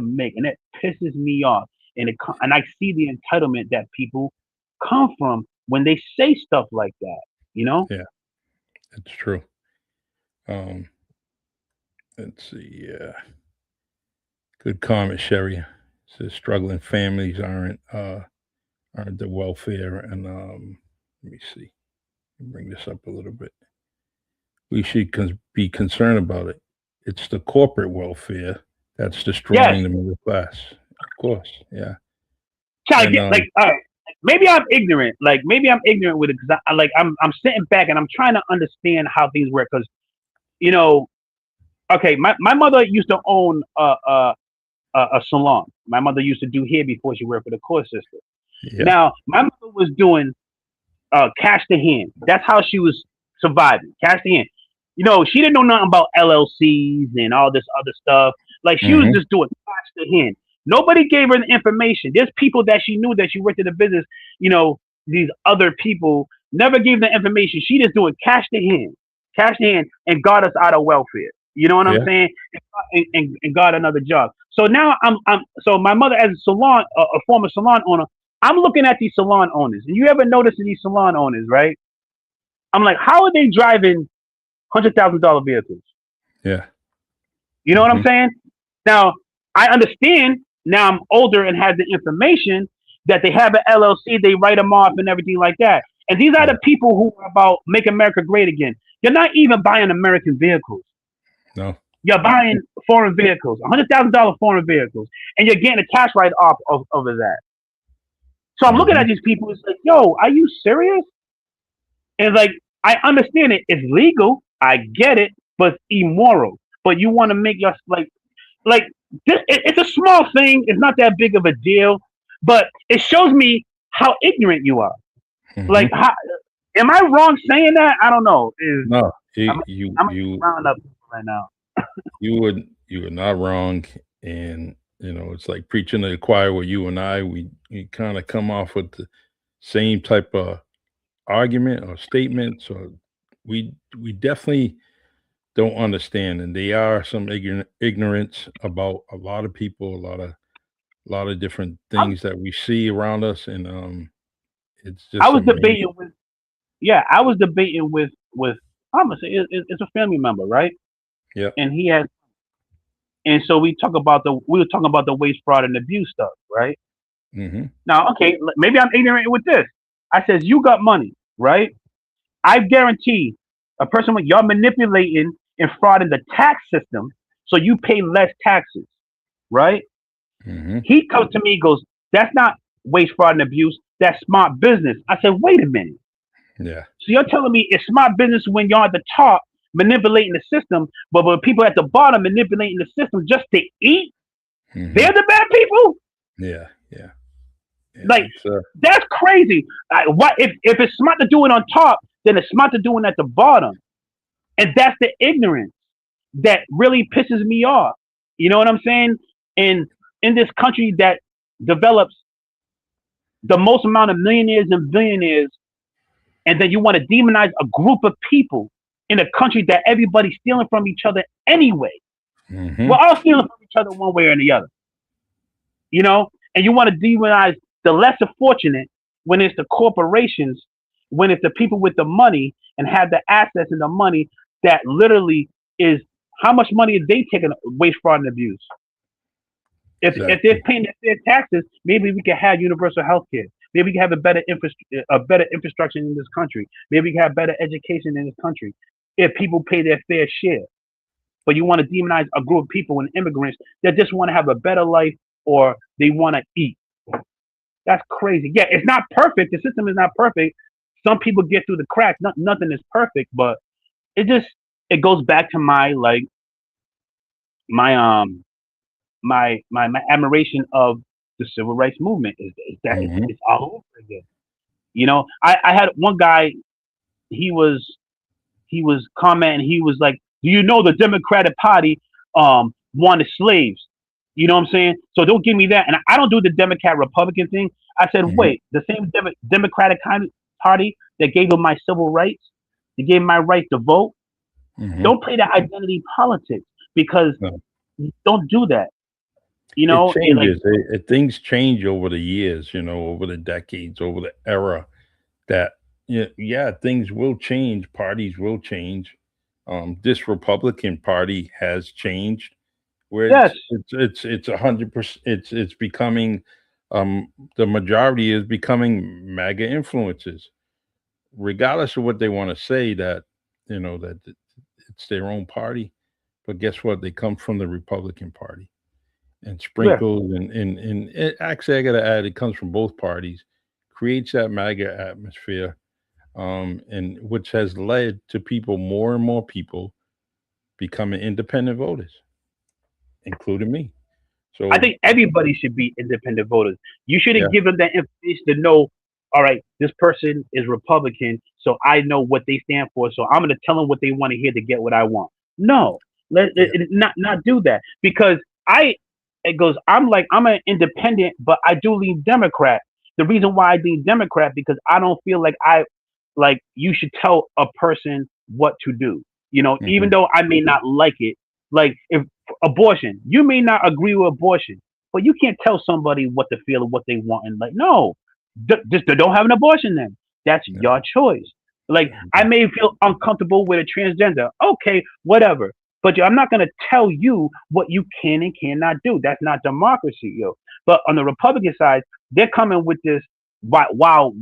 make, and it pisses me off. And I see the entitlement that people come from when they say stuff like that. You know? Yeah. It's true. Um, let's see. Yeah. Good comment, Sherry. Says struggling families aren't the welfare, and let me see. Bring this up a little bit. We should be concerned about it. It's the corporate welfare that's Yes. destroying the middle class. Of course, yeah. Try to And get like, all right. Maybe I'm ignorant. Like, maybe I'm ignorant with it because I'm sitting back and I'm trying to understand how things work. Because you know, okay, my mother used to own a salon. My mother used to do hair before she worked for the court system. yeah, Now, my mother was doing cash to hand. That's how she was surviving. Cash to hand. She didn't know nothing about LLCs and all this other stuff. Like, she was hmm, just doing cash to hand. Nobody gave her the information. There's people that she knew that she worked in the business. These other people never gave the information. She just doing cash to hand, and got us out of welfare. You know what I'm yeah, saying? And got another job. So now so my mother, as a a former salon owner, I'm looking at these salon owners, and you ever notice these salon owners, right? I'm like, how are they driving $100,000 vehicles? yeah, You know what I'm hmm, saying? Now, I understand. Now I'm older and have the information that they have an LLC, they write them off and everything like that. And these are yeah. the people who are about make America great again. You're not even buying American vehicles. No, You're buying foreign vehicles, $100,000 foreign vehicles, and you're getting a tax write off of that. So I'm looking hmm, at these people. It's like, yo, are you serious? And like, I understand it. It's legal. I get it, but it's immoral. But you want to make us like this. It's a small thing. It's not that big of a deal, but it shows me how ignorant you are. Like, hmm. am I wrong saying that? I don't know. No, I'm I'm round up people right now. you were not wrong, and it's like preaching to the choir. Where you and I, we kind of come off with the same type of argument or statements, or we definitely don't understand, and they are some ignorance about a lot of people, a lot of different I'm, things that we see around us, and it's I just was amazing. debating with yeah, I was debating with I'm gonna say it's a family member, right? Yeah. And he has, and so we were talking about the waste, fraud, and abuse stuff, right? Hmm. Now, okay, maybe I'm ignorant with this. I says, you got money, right? I guarantee a person when y'all manipulating and frauding the tax system, so you pay less taxes, right? Hmm. He comes to me, and goes, that's not waste, fraud, and abuse. That's smart business. I said, wait a minute. Yeah. So you're telling me it's smart business when you're at the top manipulating the system, but when people at the bottom manipulating the system just to eat, Hmm. they're the bad people? Yeah. Yeah. Yeah. Like, that's crazy. What if it's smart to do it on top, then it's smart to do it at the bottom, and that's the ignorance that really pisses me off. You know what I'm saying? In this country that develops the most amount of millionaires and billionaires, and then you want to demonize a group of people in a country that everybody's stealing from each other anyway. We're Hmm. all stealing from each other one way or the other. And you want to demonize the lesser fortunate when it's the corporations when it's the people with the money and have the assets and the money that literally is how much money are they taking waste, fraud, and abuse? If they're Exactly. paying their taxes, maybe we can have universal health care. Maybe we can have a better infrastructure in this country. Maybe we can have better education in this country if people pay their fair share. But you want to demonize a group of people and immigrants that just want to have a better life or they want to eat. That's crazy. Yeah, it's not perfect. The system is not perfect. Some people get through the cracks. Nothing is perfect, but it just it goes back to my like my my admiration of the civil rights movement is that Hmm. it's all over again. You know, I had one guy. He was he was commenting. He was like, "Do you know the Democratic Party wanted slaves?" You know what I'm saying? So don't give me that. And I don't do the Democrat Republican thing. I said, Hmm. wait, the same Democratic kind of party that gave them my civil rights, that gave me my right to vote. Hmm. Don't play that identity politics because No. don't do that. You It know, it like changes. Things change over the years, over the decades, over the era. That yeah, yeah, things will change. Parties will change. This Republican Party has changed, where yes, it's 100%. It's becoming the majority is becoming MAGA influences, regardless of what they want to say. That that it's their own party, but guess what? They come from the Republican Party and yeah. sprinkled and actually I gotta add it comes from both parties, creates that MAGA atmosphere, and which has led to people more and more people becoming independent voters, including me. I So think everybody should be independent voters. You yeah, shouldn't give them that information to know, all right, this person is Republican, so I know what they stand for, so I'm going to tell them what they want to hear to get what I want. No, yeah, not do that because I it goes. I'm an independent, but I do lean Democrat. The reason why I lean Democrat because I don't feel like you should tell a person what to do. You know, hmm, even though I may not like it, like if abortion. You may not agree with abortion, but you can't tell somebody what to feel and what they want. And like, no, just don't have an abortion then. That's yeah, your choice. Like, I yeah, may feel uncomfortable with a transgender. Okay, whatever. But I'm not going to tell you what you can and cannot do. That's not democracy, yo. But on the Republican side, they're coming with this while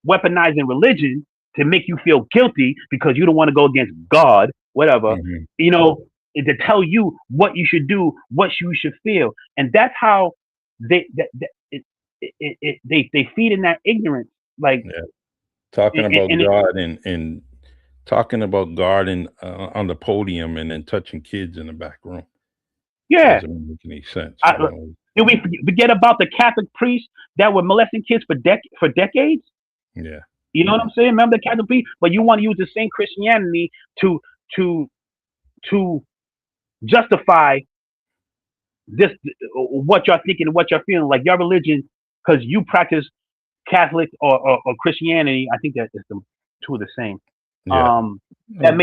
weaponizing religion to make you feel guilty because you don't want to go against God, whatever, hmm, you know, to tell you what you should do, what you should feel. And that's how they feed in that ignorance. Like, yeah. Talking about and God and talking about God on the podium and then touching kids in the back room yeah, doesn't make any sense. I, did we forget about the Catholic priests that were molesting kids for decades? Yeah, You know what yeah, I'm saying? Remember the Catholic priests? But you want to use the same Christianity to to to justify this what you're thinking and what you're feeling like your religion because you practice Catholic or Christianity. I think that is the two are the same. yeah. um Uh,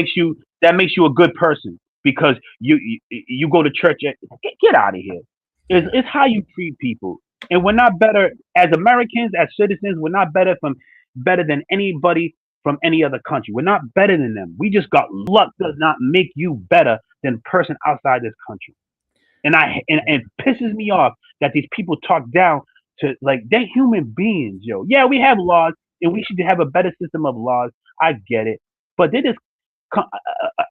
that makes you a good person because you go to church. Get out of here. yeah. It's how you treat people. And we're not better as Americans, as citizens. We're not better than anybody from any other country. We're not better than them. We just got luck does not make you better than a person outside this country. And pisses me off that these people talk down to like they're human beings, yo. Yeah, we have laws and we should have a better system of laws. I get it, but they just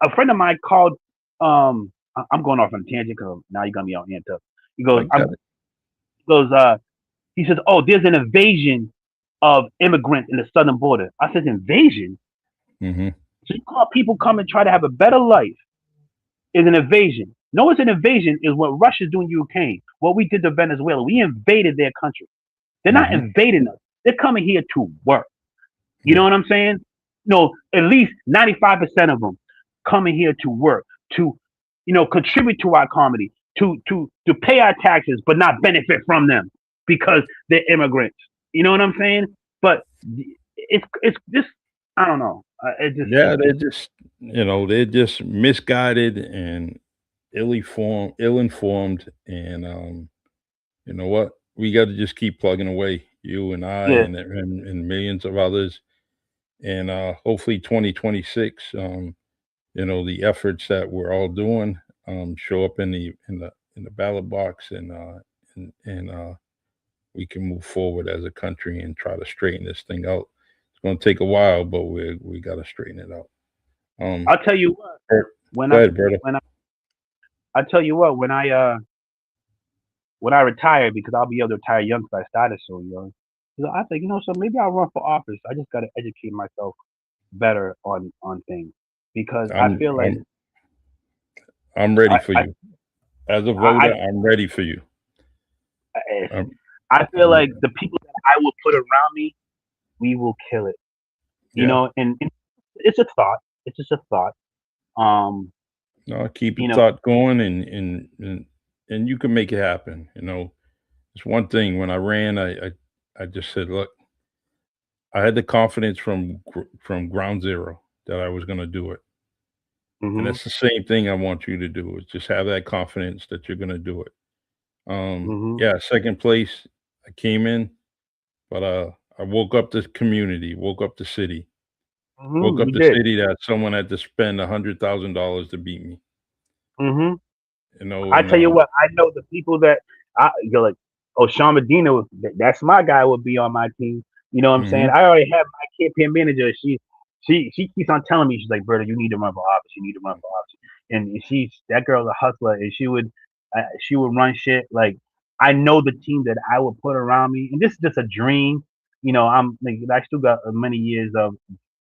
a friend of mine called. I'm going off on a tangent because now you're gonna be all amped up. He goes, I got it. he goes, he says, oh, there's an invasion of immigrants in the southern border. I said, invasion. Hmm. So you call people come and try to have a better life is an invasion. No, it's an invasion is what Russia's doing to Ukraine. What we did to Venezuela. We invaded their country. They're not Hmm. invading us. They're coming here to work. You know Yeah. what I'm saying? No, at least 95% of them coming here to work, to contribute to our comedy, to pay our taxes, but not benefit from them because they're immigrants. You know what I'm saying? But it's just I don't know. Yeah, they're just misguided and ill informed, and you know what? We got to just keep plugging away. you and I, Yeah. and millions of others. And hopefully 2026, the efforts that we're all doing show up in the ballot box, and we can move forward as a country and try to straighten this thing out. It's going to take a while, but we got to straighten it out. I'll tell you what. Bert, When go I ahead, Berto. when I tell you what, when I retire, because I'll be able to retire young because I started so young. I think, so maybe I'll run for office. I just got to educate myself better on things, because I I'm feel like I'm I'm ready I for I you as a I, voter. I'm ready for you. I Um, I feel I'm like the people that I will put around me, we will kill it. Yeah. And it's a thought. It's just a thought. Um, No, keep the you know, thought going, and you can make it happen. It's one thing. When I ran, I just said, look, I had the confidence from ground zero that I was going to do it, and mhm, that's the same thing I want you to do. Is just have that confidence that you're going to do it. mhm, Yeah, second place. I came in, but I woke up the community, woke up the city, woke mhm. up You the did. city that someone had to spend $100,000 to beat me. Mhm. I And tell you what, I know the people that you're like, oh, Sean Medina, that's my guy, would be on my team. You know what I'm saying? hmm I already have my campaign manager. She keeps on telling me, she's like, Berta, you need to run for office. You need to run for office. And that girl's a hustler, and she would run shit. Like, I know the team that I would put around me, and this is just a dream. I'm like, I still got many years of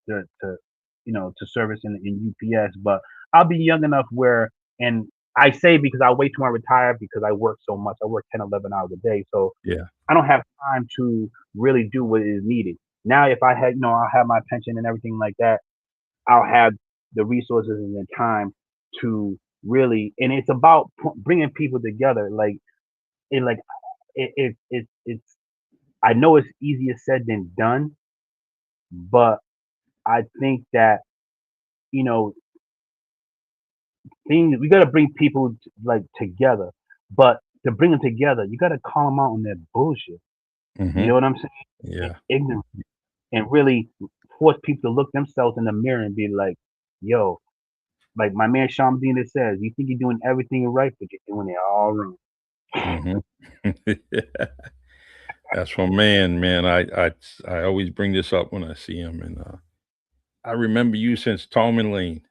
to to service in UPS, but I'll be young enough where, and I say, because I wait till I retire, because I work so much. I work 10, 11 hours a day. So yeah. I don't have time to really do what is needed. Now, if I had, I'll have my pension and everything like that. I'll have the resources and the time to really, and it's about bringing people together. Like it's, I know it's easier said than done, but I think that, you know, things, we got to bring people like together, but to bring them together, you got to call them out on their bullshit. You hmm know what I'm saying? Yeah. Ignorant, and really force people to look themselves in the mirror and be like, yo, like my man Sean Medina says, you think you're doing everything right, but you're doing it all wrong. hmm That's my man, man. I always bring this up when I see him, and I remember you since Tom and Lane,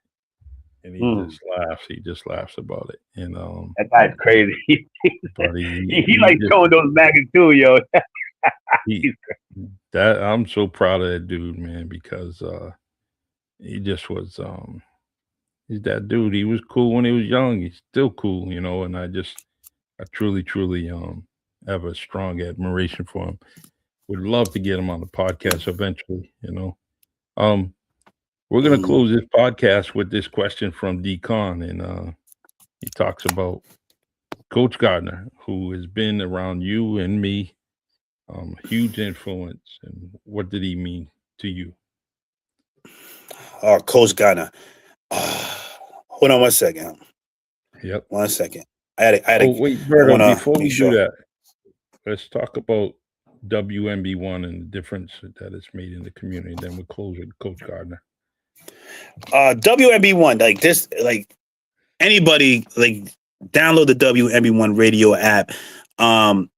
and he Mm, just laughs. He just laughs about it, and that guy's crazy. but He he like just throwing those maggots too, yo. he He's that I'm so proud of that dude, man, because he just was he's that dude. He was cool when he was young. He's still cool, and I truly have a strong admiration for him. Would love to get him on the podcast eventually. Um, we're gonna Mhm. close this podcast with this question from D Con, and he talks about Coach Gardner, who has been around you and me, huge influence, and what did he mean to you? Coach Ghana. Hold on one second. Yep. 1 second. Oh wait, I Berto, want to before make we do sure. that, let's talk about WMB1 and the difference that it's made in the community. Then we'll close with Coach Gardner. WMB1, like this, like anybody, like download the WMB1 radio app. Um,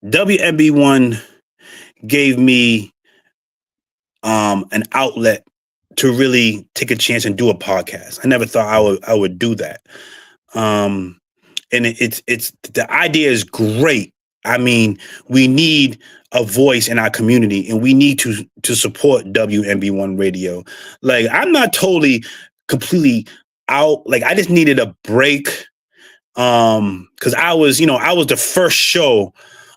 WMB1 gave me an outlet to really take a chance and do a podcast. I never thought I would do that. Um, and it's the idea is great. I mean, we need a voice in our community, and we need to support WMB1 Radio. Like, I'm not totally completely out. Like, I just needed a break. Because I was the first show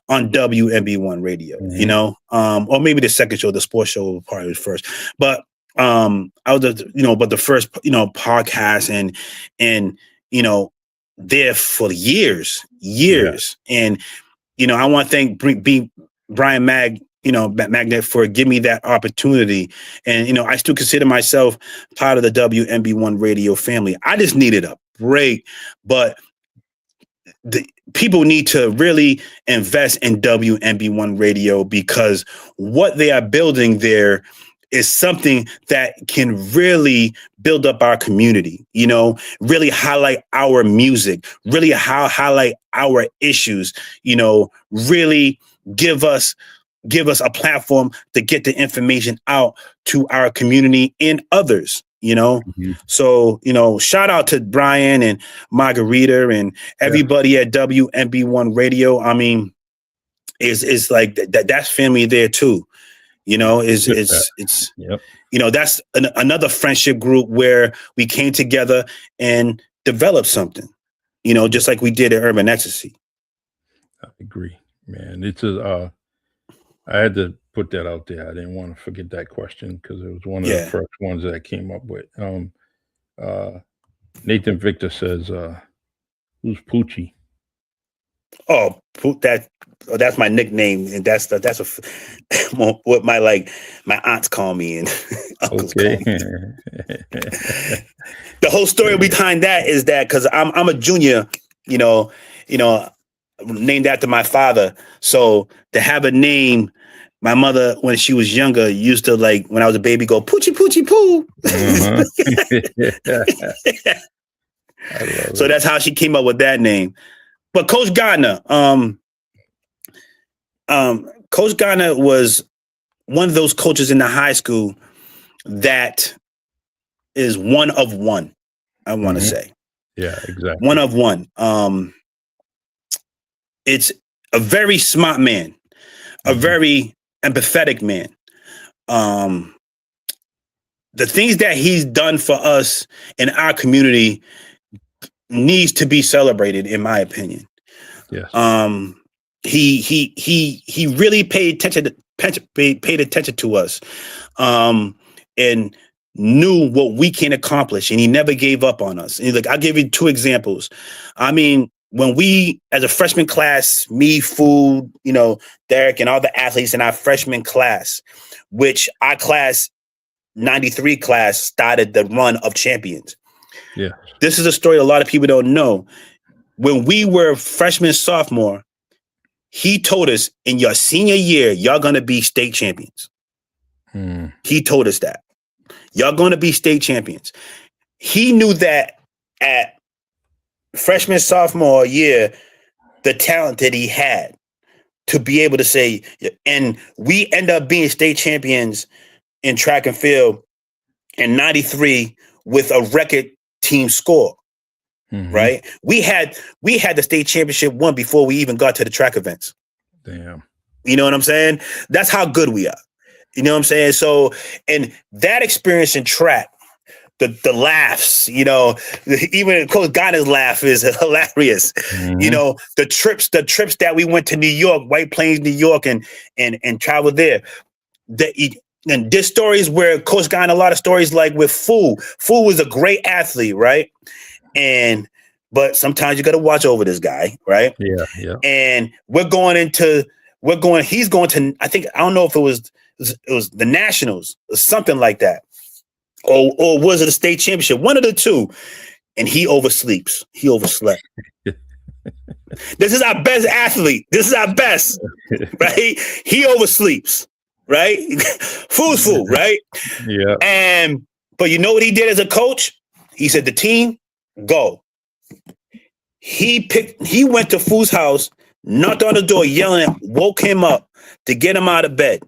on WMB1 Radio, Hmm or maybe the second show, the sports show probably was first. But I was but the first, podcast, and you know, there for Yeah. years. And I want to thank Brian Magnet for giving me that opportunity. And I still consider myself part of the WMB1 Radio family. I just needed a break, but people need to really invest in WMB1 radio, because what they are building there is something that can really build up our community, really highlight our music, really highlight our issues, really give us a platform to get the information out to our community and others, Mm-hmm. So, shout out to Brian and Margarita and everybody at WMB1 Radio. I mean, it's like that's family there too. It's Yep. That's another friendship group where we came together and developed something, just like we did at Urban Ecstasy. I agree, man. I had to put that out there. I didn't want to forget that question because it was one of the first ones that I came up with. Nathan Victor says, "Who's Poochie?" Oh, that's my nickname, and that's what my aunts call me and uncles call me. The whole story behind that is that because I'm a junior, named after my father. So to have a name, my mother, when she was younger, used to, when I was a baby, go Poochie Poochie Poo. So that's how she came up with that name. But Coach Gardner, Coach Gardner was one of those coaches in the high school that is one of one, I want to say. Yeah, exactly. One of one. It's a very smart man, a very empathetic man. The things that he's done for us in our community needs to be celebrated, in my opinion. Yes. He really paid attention to us, and knew what we can accomplish, and he never gave up on us. And I'll give you two examples. I mean, when we, as a freshman class, me, Food, Derek, and all the athletes in our freshman class, which our class 93 class started the run of champions. Yeah. This is a story a lot of people don't know. When we were freshman, sophomore, he told us, in your senior year, y'all going to be state champions. He told us that. Y'all going to be state champions. He knew that at freshman, sophomore year, the talent that he had to be able to say, and we end up being state champions in track and field in 93 with a record team score. Right? We had the state championship won before we even got to the track events. Damn. You know what I'm saying? That's how good we are. You know what I'm saying? So, and that experience in track, the laughs, even Coach Ghana's laugh is hilarious. The trips that we went to New York, White Plains, New York, and traveled there. And there's stories where Coach Ghana, a lot of stories like with Fu. Fu was a great athlete, right? But sometimes you got to watch over this guy, right? Yeah. And he's going to, I don't know if it was the Nationals or something like that. Or was it a state championship? One of the two. And he oversleeps. He overslept. This is our best athlete. This is our best, right? He oversleeps, right? Fool's fool, right? Yeah. But you know what he did as a coach? He said, the team, go. He went to Fool's house, knocked on the door, yelling, woke him up to get him out of bed.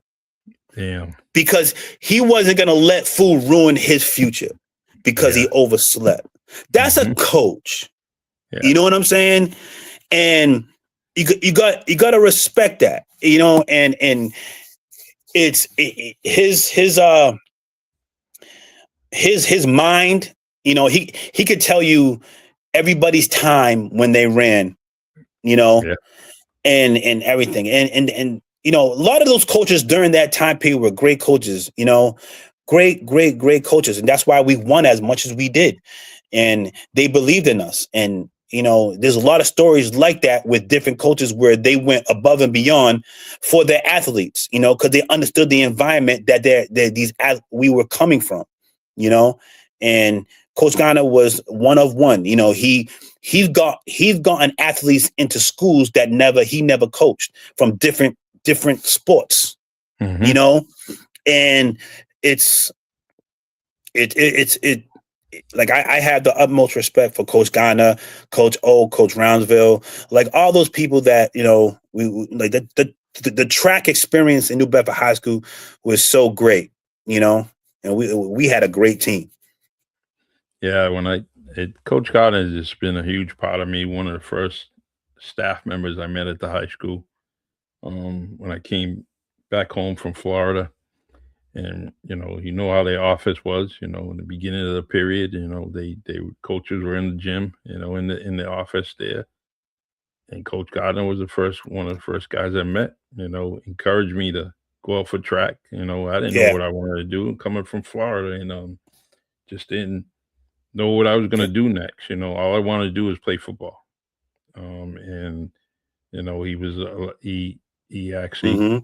Damn. Because he wasn't going to let Fool ruin his future because he overslept. That's a coach. Yeah. You know what I'm saying? And you got to respect that, and it's his mind, he could tell you everybody's time when they ran, and everything. And a lot of those coaches during that time period were great coaches, great coaches. And that's why we won as much as we did. And they believed in us. And, there's a lot of stories like that with different coaches where they went above and beyond for their athletes, because they understood the environment that we were coming from, and Coach Ghana was one of one. He he's gotten athletes into schools that he never coached from different sports, you know, and it's like I have the utmost respect for Coach Ghana, Coach O, Coach Roundsville, like all those people that, you know, we like the track experience in New Bedford High School was so great, you know, and we had a great team. Yeah, Coach Ghana has just been a huge part of me. One of the first staff members I met at the high school when I came back home from Florida. And you know how their office was. You know, in the beginning of the period, you know, coaches were in the gym, you know, in the office there. And Coach Gardner was one of the first guys I met. You know, encouraged me to go out for track. You know, I didn't know Yeah. what I wanted to do coming from Florida, and just didn't know what I was going to do next. You know, all I wanted to do was play football. And you know, he actually Mm-hmm.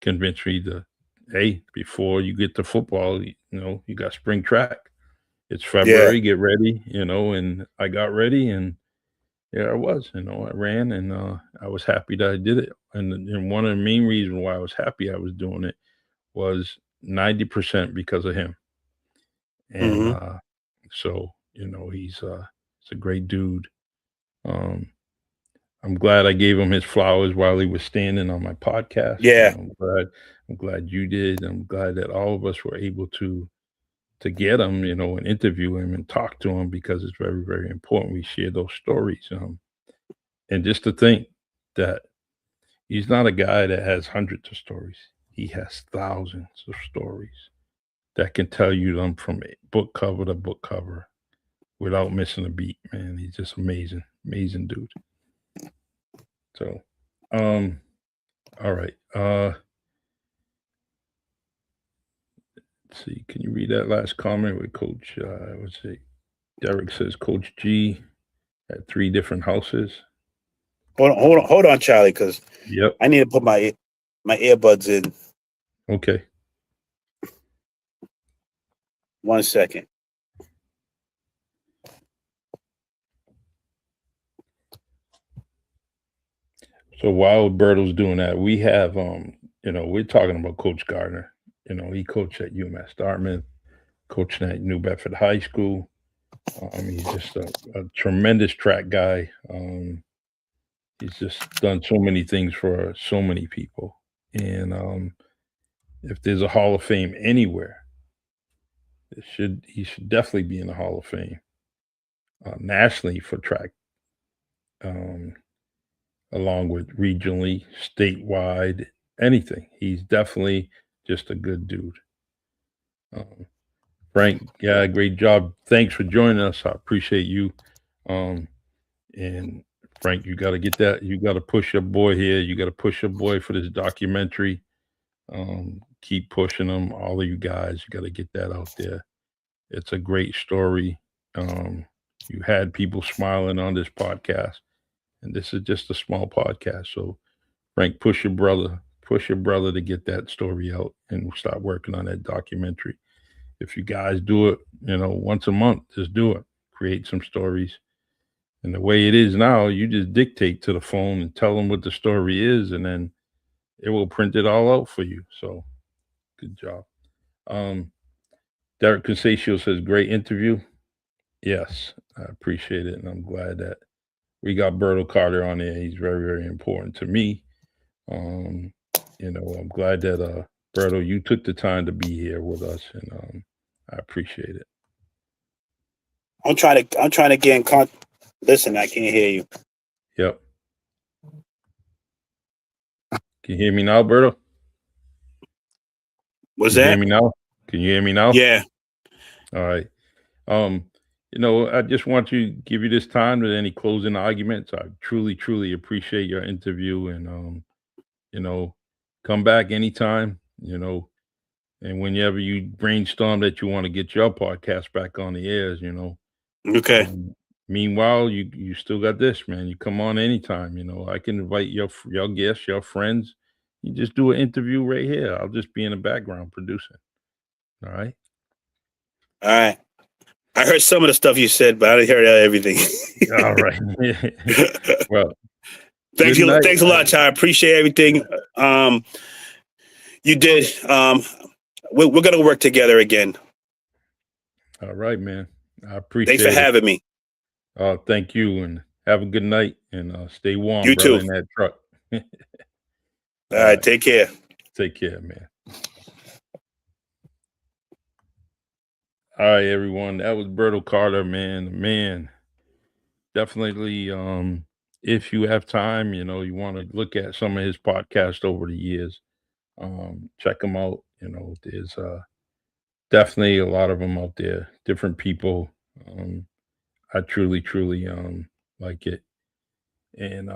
convinced me to, hey, before you get to football, you know, you got spring track. It's Yeah. February, get ready, you know, and I got ready and there I was, you know, I ran and I was happy that I did it. And one of the main reasons why I was happy I was doing it was 90% because of him. And Mm-hmm. so, you know, he's a great dude. Um, I'm glad I gave him his flowers while he was standing on my podcast. You Yeah. know, I'm glad you did. I'm glad that all of us were able to get him, you know, and interview him and talk to him because it's very, very important. We share those stories. And just to think that he's not a guy that has hundreds of stories. He has thousands of stories that can tell you them from book cover to book cover without missing a beat, man. He's just amazing, amazing dude. So, um, all right. Let's see. Can you read that last comment with Coach? Let's see. Derek says Coach G had 3 different houses. Hold on, Charlie, because Yep. I need to put my earbuds in. Okay. 1 second. So while Berto's doing that, we have you know, we're talking about Coach Gardner. You know, he coached at UMass Dartmouth, coaching at New Bedford High School. He's just a tremendous track guy. He's just done so many things for so many people. And if there's a Hall of Fame anywhere, he should definitely be in the Hall of Fame nationally for track, um, along with regionally, statewide, anything. He's definitely just a good dude. Um, Frank, yeah, great job. Thanks for joining us. I appreciate you. Um, and Frank, you got to get that. You got to push your boy here. You got to push your boy for this documentary. Keep pushing them, all of you guys. You got to get that out there. It's a great story. You had people smiling on this podcast, and this is just a small podcast. So, Frank, push your brother to get that story out and start working on that documentary. If you guys do it, you know, once a month, just do it. Create some stories. And the way it is now, you just dictate to the phone and tell them what the story is, and then it will print it all out for you. So, good job. Um, Derek Consaccio says, great interview. Yes, I appreciate it. And I'm glad that we got Berto Carter on there. He's very, very important to me. Um, you know, I'm glad that Berto, you took the time to be here with us, and I appreciate it. I'm trying to get in contact. Listen, I can't hear you. Yep. Can you hear me now, Berto? What's Can you that? hear me now? Can you hear me now? Yeah. All right. You know, I just want to give you this time with any closing arguments. I truly, truly appreciate your interview, and you know, come back anytime, you know, and whenever you brainstorm that you want to get your podcast back on the airs, you know. Okay. Meanwhile, you still got this, man. You come on anytime, you know. I can invite your guests, your friends. You just do an interview right here. I'll just be in the background producing. All right. All right. I heard some of the stuff you said, but I didn't hear everything. All right. Well, thanks a lot, Ty. I appreciate everything. You did. We're gonna work together again. All right, man. I appreciate it. Thanks for having me. Thank you, and have a good night, and stay warm, you brother, too. in that truck. All right, take care. Take care, man. All right, everyone. That was Berto Carter, man. Man, definitely. If you have time, you want to look at some of his podcasts over the years. Check them out. There's definitely a lot of them out there. Different people. I truly like it. And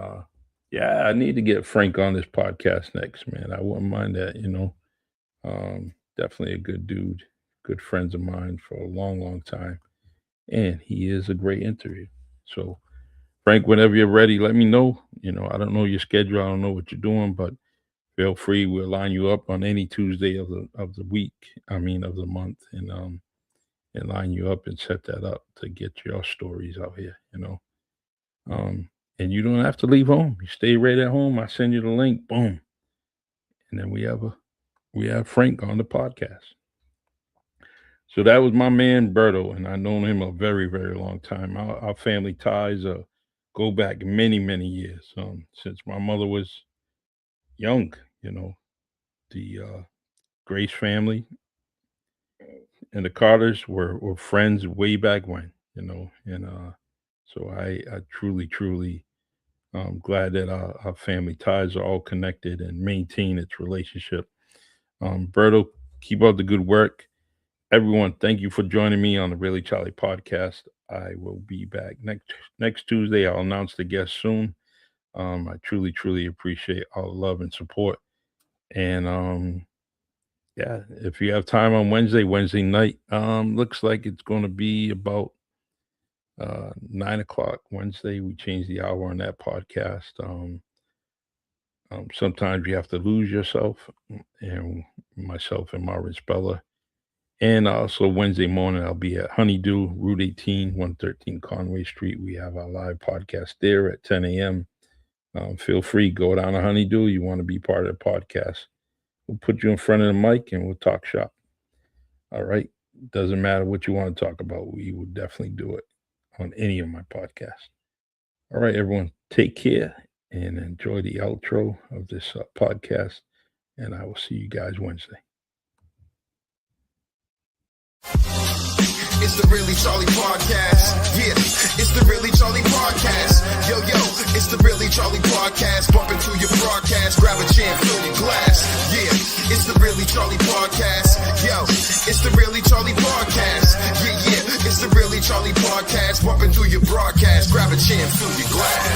yeah, I need to get Frank on this podcast next, man. I wouldn't mind that. Definitely a good dude. Good friends of mine for a long time. And he is a great interview. So, Frank, whenever you're ready, let me know. I don't know your schedule. I don't know what you're doing, but feel free. We'll line you up on any Tuesday of the week. I mean, of the month, and line you up and set that up to get your stories out here. And you don't have to leave home. You stay right at home. I send you the link. Boom, and then we have Frank on the podcast. So that was my man Berto, and I've known him a very, very long time. Our family ties go back many years. Since my mother was young, the Grace family and the Carters were friends way back when, and so I truly glad that our family ties are all connected and maintain its relationship. Berto, keep up the good work. Everyone, thank you for joining me on the Really Charlie podcast. I will be back next Tuesday. I'll announce the guest soon. I truly appreciate all the love and support. And yeah, if you have time on Wednesday night, looks like it's going to be about 9:00 Wednesday. We changed the hour on that podcast. Sometimes you have to lose yourself, and myself and Marvin Speller. And also Wednesday morning, I'll be at Honeydew, Route 18, 113 Conway Street. We have our live podcast there at 10 a.m. Feel free, go down to Honeydew. You want to be part of the podcast. We'll put you in front of the mic and we'll talk shop. All right. Doesn't matter what you want to talk about. We will definitely do it on any of my podcasts. All right, everyone. Take care and enjoy the outro of this podcast. And I will see you guys Wednesday. It's the Really Charlie podcast. Yeah, it's the Really Charlie podcast. Yo, it's the Really Charlie podcast. Bump into your broadcast, grab a chair, fill your glass. Yeah, it's the Really Charlie podcast. Yo, it's the Really Charlie podcast. Yeah, it's the Really Charlie podcast. Bump into your broadcast, grab a chair, fill your glass.